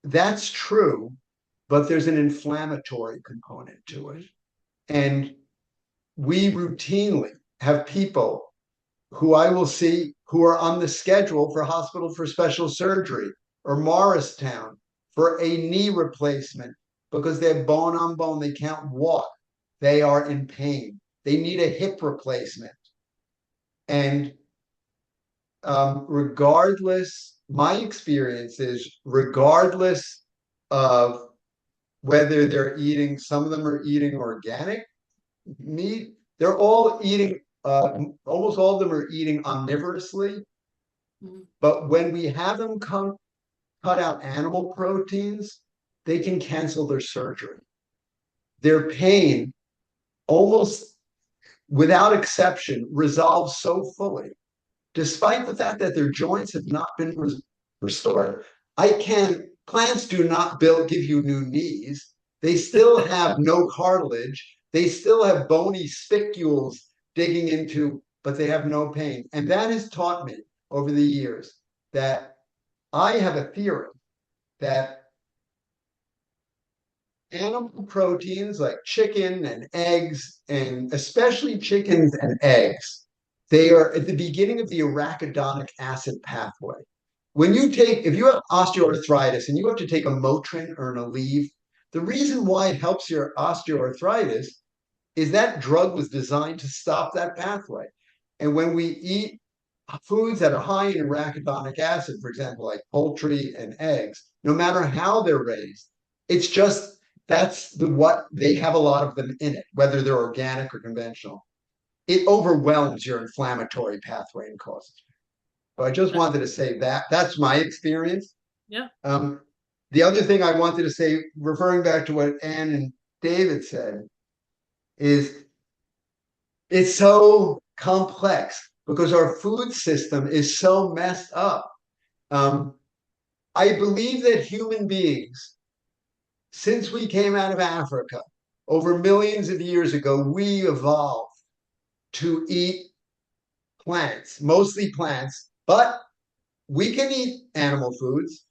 D: That's true, but there's an inflammatory component to it. And we routinely have people who I will see who are on the schedule for Hospital for Special Surgery or Morristown for a knee replacement because they're bone on bone, they can't walk, they are in pain. they need a hip replacement. And regardless, my experience is regardless of whether they're eating, some of them are eating organic meat, they're all eating, almost all of them are eating omnivorously. But when we have them cut out animal proteins, they can cancel their surgery. Their pain, almost without exception, resolves so fully, despite the fact that their joints have not been restored. Plants do not give you new knees. They still have no cartilage. They still have bony spicules digging into, but they have no pain. And that has taught me over the years that I have a theory that animal proteins like chicken and eggs, and especially chickens and eggs, they are at the beginning of the arachidonic acid pathway. If you have osteoarthritis and you have to take a Motrin or an Aleve, the reason why it helps your osteoarthritis is that drug was designed to stop that pathway. And when we eat foods that are high in arachidonic acid, for example, like poultry and eggs, no matter how they're raised, it's just what they have a lot of them in it, whether they're organic or conventional. It overwhelms your inflammatory pathway and causes. So I just wanted to say that that's my experience.
E: Yeah.
D: The other thing I wanted to say, referring back to what Ann and David said, is it's so complex because our food system is so messed up. I believe that human beings, since we came out of Africa over millions of years ago, we evolved to eat plants, mostly plants, but we can eat animal foods.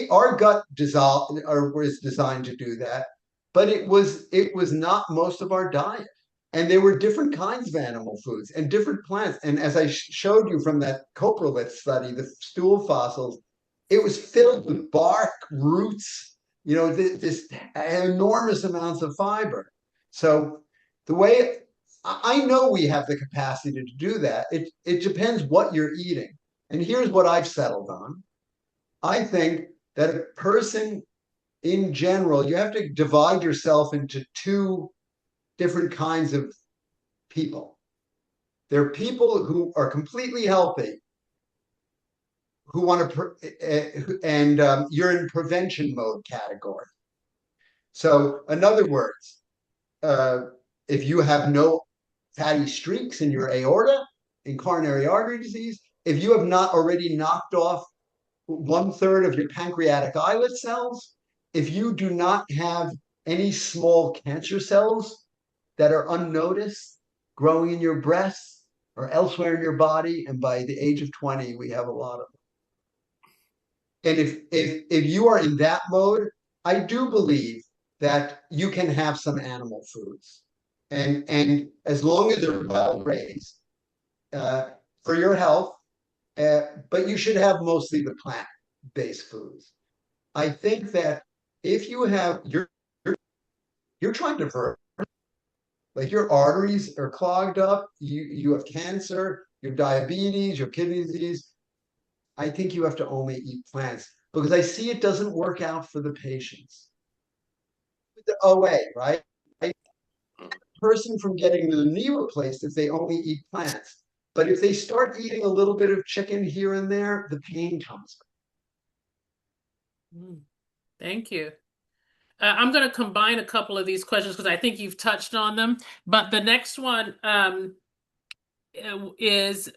D: Our gut was designed to do that, but it was not most of our diet. And there were different kinds of animal foods and different plants. And as I showed you from that coprolith study, the stool fossils, it was filled with bark, roots, this enormous amounts of fiber. So the way I know we have the capacity to do that, it depends what you're eating. And here's what I've settled on. I think that a person in general, you have to divide yourself into two different kinds of people. There are people who are completely healthy, who want to, and you're in prevention mode category. So, in other words, if you have no fatty streaks in your aorta, in coronary artery disease, if you have not already knocked off 1/3 of your pancreatic islet cells, if you do not have any small cancer cells that are unnoticed growing in your breasts or elsewhere in your body, and by the age of 20, we have a lot of them. And if you are in that mode, I do believe that you can have some animal foods, and as long as they're well raised for your health, but you should have mostly the plant-based foods. I think that if you have you're trying to like your arteries are clogged up, you have cancer, you have diabetes, you have kidney disease, I think you have to only eat plants because I see it doesn't work out for the patients. The OA, right? Person from getting the knee replaced if they only eat plants. But if they start eating a little bit of chicken here and there, the pain comes.
E: Thank you. I'm going to combine a couple of these questions because I think you've touched on them. But the next one is,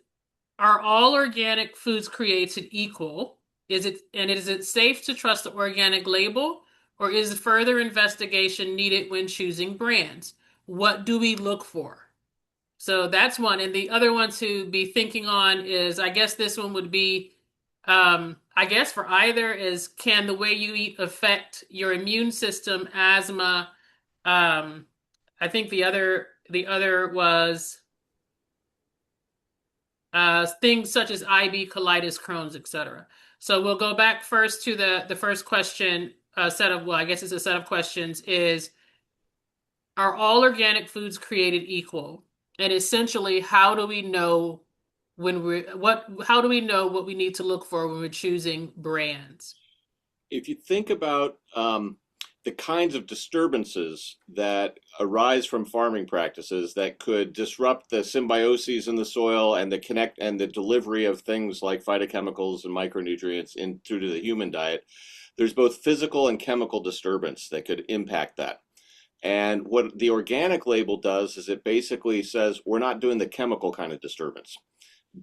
E: are all organic foods created equal? Is it safe to trust the organic label, or is further investigation needed when choosing brands? What do we look for? So that's one. And the other one to be thinking on is, I guess this one would be, I guess for either is, can the way you eat affect your immune system, asthma? I think the other was things such as IB, colitis, Crohn's, etc. So we'll go back first to the first question, I guess it's a set of questions, is are all organic foods created equal? And essentially, how do we know how do we know what we need to look for when we're choosing brands?
C: If you think about the kinds of disturbances that arise from farming practices that could disrupt the symbioses in the soil and the delivery of things like phytochemicals and micronutrients in through to the human diet, there's both physical and chemical disturbance that could impact that. And what the organic label does is it basically says we're not doing the chemical kind of disturbance.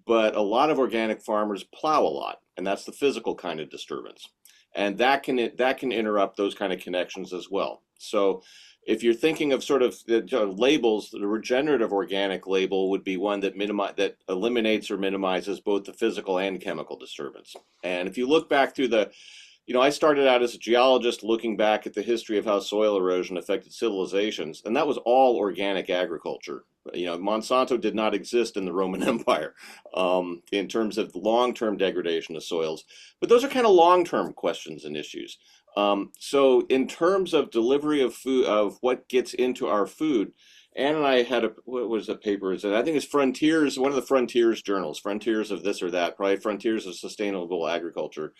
C: But a lot of organic farmers plow a lot, and that's the physical kind of disturbance. And that can interrupt those kind of connections as well. So if you're thinking of sort of the labels, the regenerative organic label would be one that eliminates or minimizes both the physical and chemical disturbance. And if you look back through I started out as a geologist looking back at the history of how soil erosion affected civilizations, and that was all organic agriculture. Monsanto did not exist in the Roman Empire in terms of long-term degradation of soils. But those are kind of long-term questions and issues. So in terms of delivery of food, of what gets into our food, Ann and I had what was the paper? I think it's Frontiers, one of the Frontiers journals, Frontiers of this or that, probably Frontiers of Sustainable Agriculture,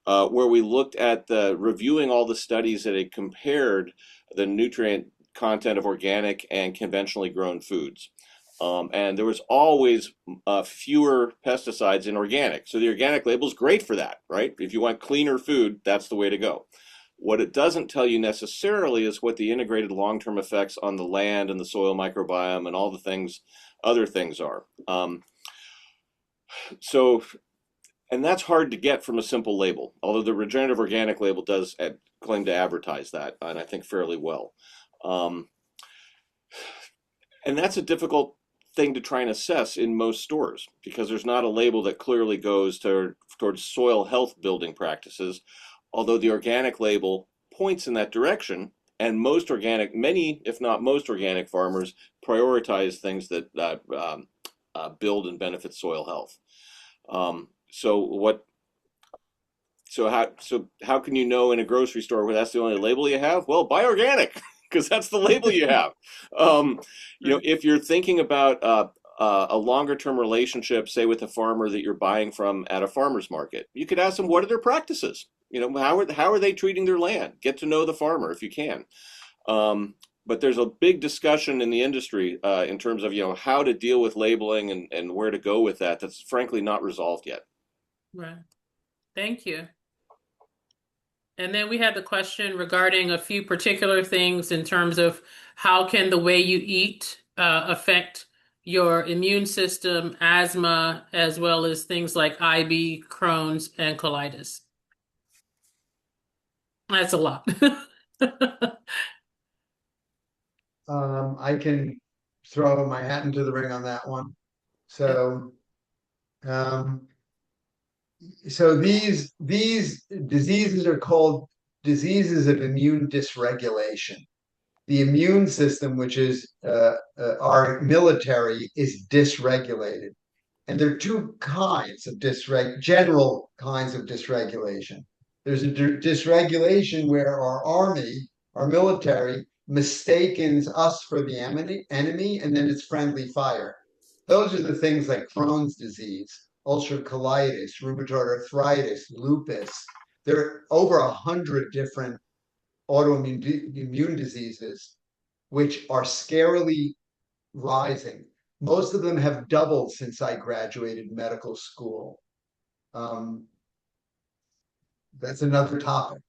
C: where we looked at reviewing all the studies that had compared the nutrient content of organic and conventionally grown foods. And there was always fewer pesticides in organic. So the organic label is great for that, right? If you want cleaner food, that's the way to go. What it doesn't tell you necessarily is what the integrated long-term effects on the land and the soil microbiome and all the other things are. And that's hard to get from a simple label, although the regenerative organic label does claim to advertise that, and I think fairly well. And that's a difficult thing to try and assess in most stores because there's not a label that clearly goes towards soil health building practices, although the organic label points in that direction. And many, if not most organic farmers prioritize things that build and benefit soil health. So how can you know in a grocery store where that's the only label you have? Well, buy organic because that's the label you have. If you're thinking about a longer term relationship, say with a farmer that you're buying from at a farmer's market, you could ask them, what are their practices? How are they treating their land? Get to know the farmer if you can. But there's a big discussion in the industry in terms of how to deal with labeling and where to go with that. That's frankly not resolved yet.
E: Right. Thank you. And then we had the question regarding a few particular things in terms of how can the way you eat affect your immune system, asthma, as well as things like IB, Crohn's, and colitis. That's a lot.
D: I can throw my hat into the ring on that one. So these diseases are called diseases of immune dysregulation. The immune system, which is our military, is dysregulated. And there are two kinds of general kinds of dysregulation. There's a dysregulation where our army, our military, mistakes us for the enemy, and then it's friendly fire. Those are the things like Crohn's disease, ulcerative colitis, rheumatoid arthritis, lupus. There are over 100 different autoimmune immune diseases, which are scarily rising. Most of them have doubled since I graduated medical school. That's another topic.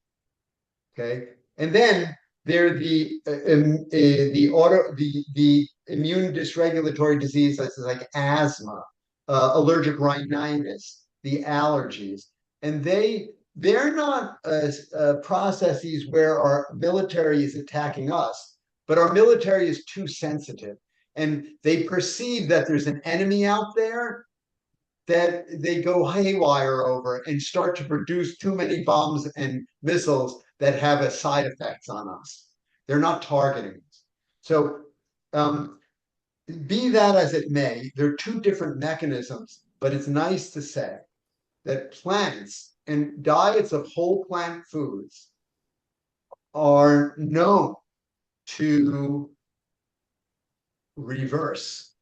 D: Okay, and then there are the immune dysregulatory diseases like asthma, allergic rhinitis, the allergies, and they're not processes where our military is attacking us, but our military is too sensitive, and they perceive that there's an enemy out there that they go haywire over and start to produce too many bombs and missiles that have a side effects on us. They're not targeting us. So be that as it may, there are two different mechanisms, but it's nice to say that plants and diets of whole plant foods are known to reverse.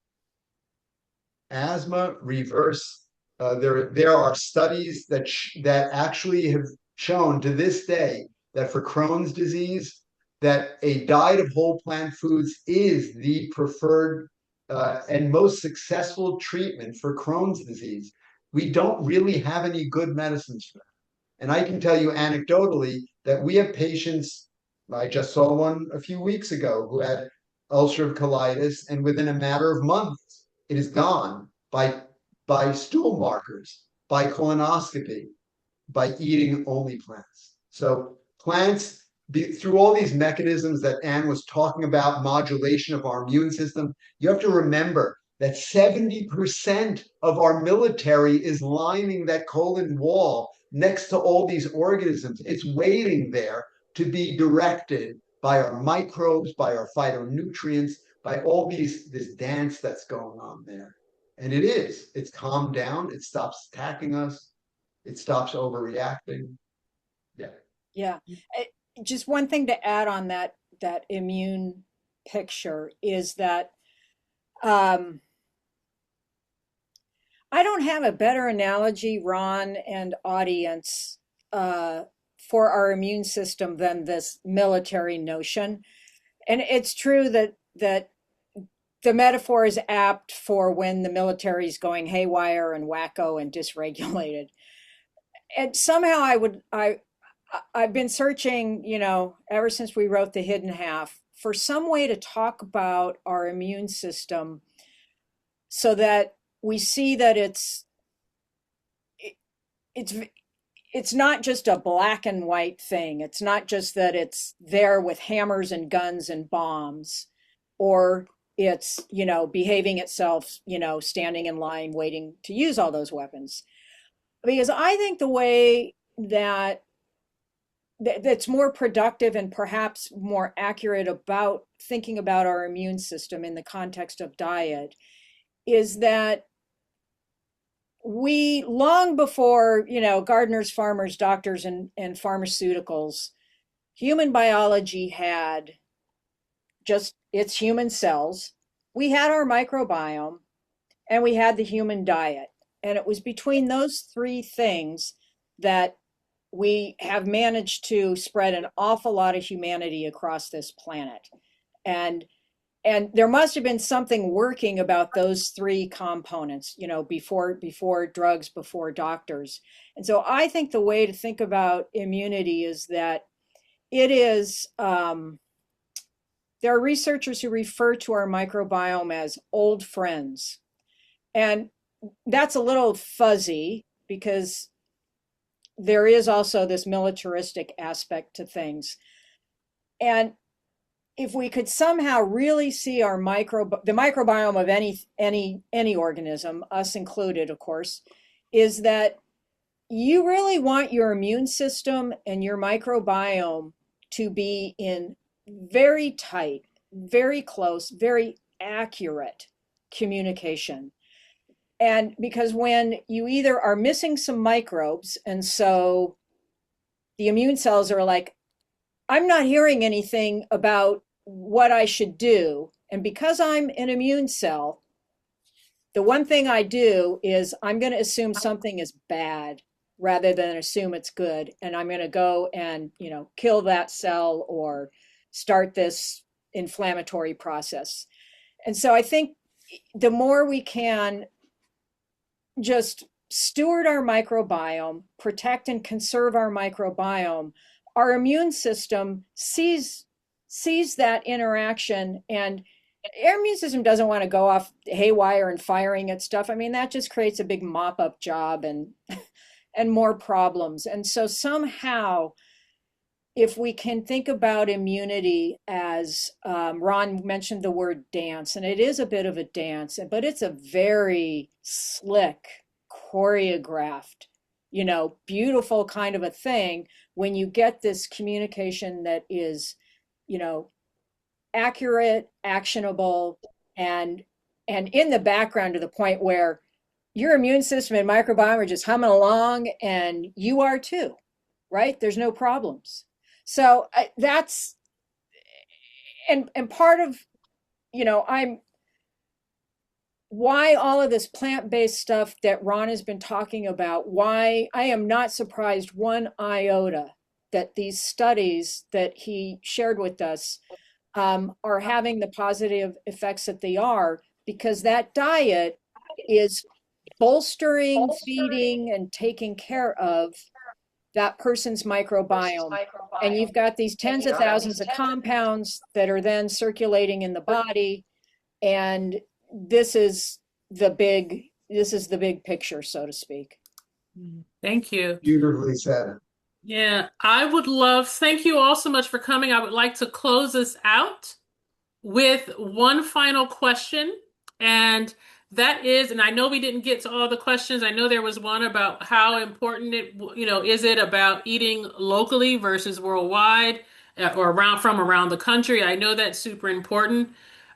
D: Asthma reverse. There are studies that actually have shown to this day that for Crohn's disease, that a diet of whole plant foods is the preferred and most successful treatment for Crohn's disease. We don't really have any good medicines for that. And I can tell you anecdotally that we have patients, I just saw one a few weeks ago who had ulcerative colitis, and within a matter of months, it is gone by stool markers, by colonoscopy, by eating only plants. So plants, through all these mechanisms that Anne was talking about, modulation of our immune system, you have to remember that 70% of our military is lining that colon wall next to all these organisms. It's waiting there to be directed by our microbes, by our phytonutrients, by all this dance that's going on there. And it's calmed down, it stops attacking us, it stops overreacting. Yeah.
G: Yeah. Just one thing to add on that immune picture is that I don't have a better analogy, Ron and audience, for our immune system than this military notion. And it's true that the metaphor is apt for when the military is going haywire and wacko and dysregulated. And somehow I've been searching, ever since we wrote The Hidden Half, for some way to talk about our immune system so that we see that it's not just a black and white thing. It's not just that it's there with hammers and guns and bombs, or it's, behaving itself, standing in line waiting to use all those weapons. Because I think the way that's more productive and perhaps more accurate about thinking about our immune system in the context of diet is that we, long before, gardeners, farmers, doctors, and pharmaceuticals, human biology had just its human cells. We had our microbiome and we had the human diet. And it was between those three things that we have managed to spread an awful lot of humanity across this planet. And there must have been something working about those three components, before drugs, before doctors. And so I think the way to think about immunity is that it is, there are researchers who refer to our microbiome as old friends. And that's a little fuzzy because there is also this militaristic aspect to things. And if we could somehow really see the microbiome of any organism, us included, of course, is that you really want your immune system and your microbiome to be in very tight, very close, very accurate communication. And because when you either are missing some microbes, and so the immune cells are like, I'm not hearing anything about what I should do. And because I'm an immune cell, the one thing I do is I'm going to assume something is bad rather than assume it's good. And I'm going to go and, kill that cell or start this inflammatory process. And so I think the more we can just steward our microbiome, protect and conserve our microbiome, our immune system sees that interaction, and our immune system doesn't want to go off haywire and firing at stuff. I mean, that just creates a big mop-up job and more problems. And so somehow, if we can think about immunity as, Ron mentioned the word dance, and it is a bit of a dance, but it's a very slick, choreographed, beautiful kind of a thing when you get this communication that is, accurate, actionable, and in the background to the point where your immune system and microbiome are just humming along and you are too, right? There's no problems. So that's, and part of, I'm why all of this plant-based stuff that Ron has been talking about, why I am not surprised one iota that these studies that he shared with us are having the positive effects that they are, because that diet is bolstering, feeding, and taking care of that person's microbiome. And you've got these tens of thousands of compounds that are then circulating in the body. And this is the big picture, so to speak.
E: Thank you.
D: Beautifully said.
E: Yeah, I would love, thank you all so much for coming. I would like to close this out with one final question. And that is, and I know we didn't get to all the questions. I know there was one about how important is it about eating locally versus worldwide or around the country. I know that's super important.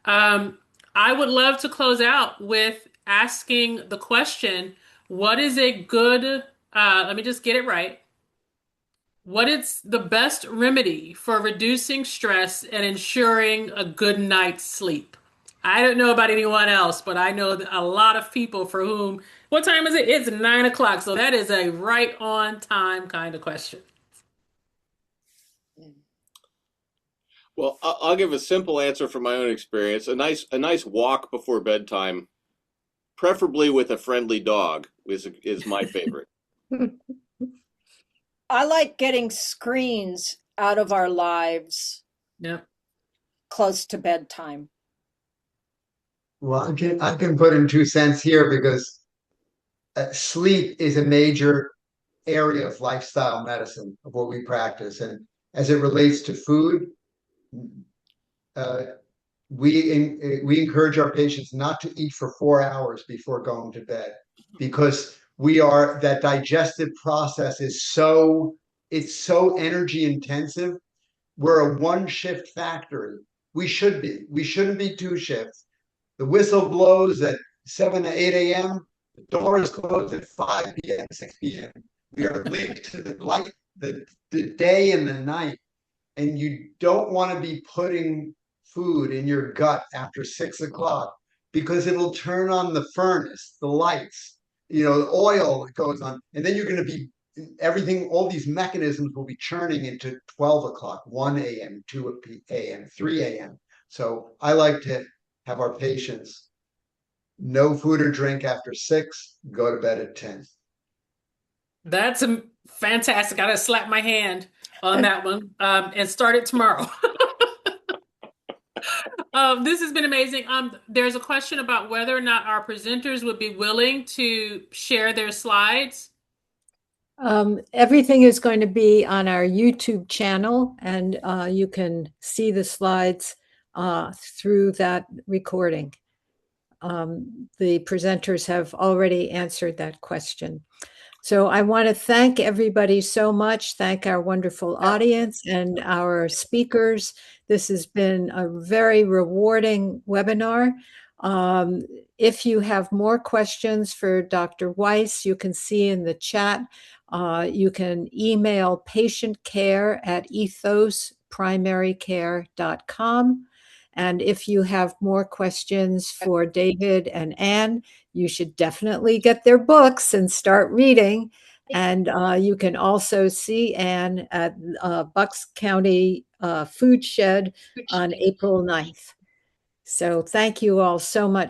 E: I would love to close out with asking the question, what is a good, let me just get it right. What is the best remedy for reducing stress and ensuring a good night's sleep? I don't know about anyone else, but I know a lot of people for whom, what time is it? It's 9 o'clock. So that is a right on time kind of question.
C: Well, I'll give a simple answer from my own experience. A nice walk before bedtime, preferably with a friendly dog, is my favorite.
G: I like getting screens out of our lives close to bedtime.
D: Well, I can put in 2 cents here because sleep is a major area of lifestyle medicine of what we practice. And as it relates to food, we encourage our patients not to eat for 4 hours before going to bed, because that digestive process is so energy intensive. We're a 1-shift factory. We shouldn't be 2 shifts. The whistle blows at 7 to 8 a.m. The doors close at 5 p.m., 6 p.m. We are linked to the light, the day and the night. And you don't want to be putting food in your gut after 6 o'clock, because it'll turn on the furnace, the lights, the oil that goes on. And then you're going to be all these mechanisms will be churning into 12 o'clock, 1 a.m., 2 a.m., 3 a.m. So I like to have our patients no food or drink after 6, go to bed at 10.
E: That's fantastic. I gotta slap my hand on that one and start it tomorrow. This has been amazing. There's a question about whether or not our presenters would be willing to share their slides.
B: Everything is going to be on our YouTube channel, and you can see the slides through that recording. The presenters have already answered that question. So I want to thank everybody so much, thank our wonderful audience and our speakers. This has been a very rewarding webinar. If you have more questions for Dr. Weiss, you can see in the chat. You can email patientcare@ethosprimarycare.com. And if you have more questions for David and Anne, you should definitely get their books and start reading. And you can also see Anne at Bucks County Food Shed on April 9th. So thank you all so much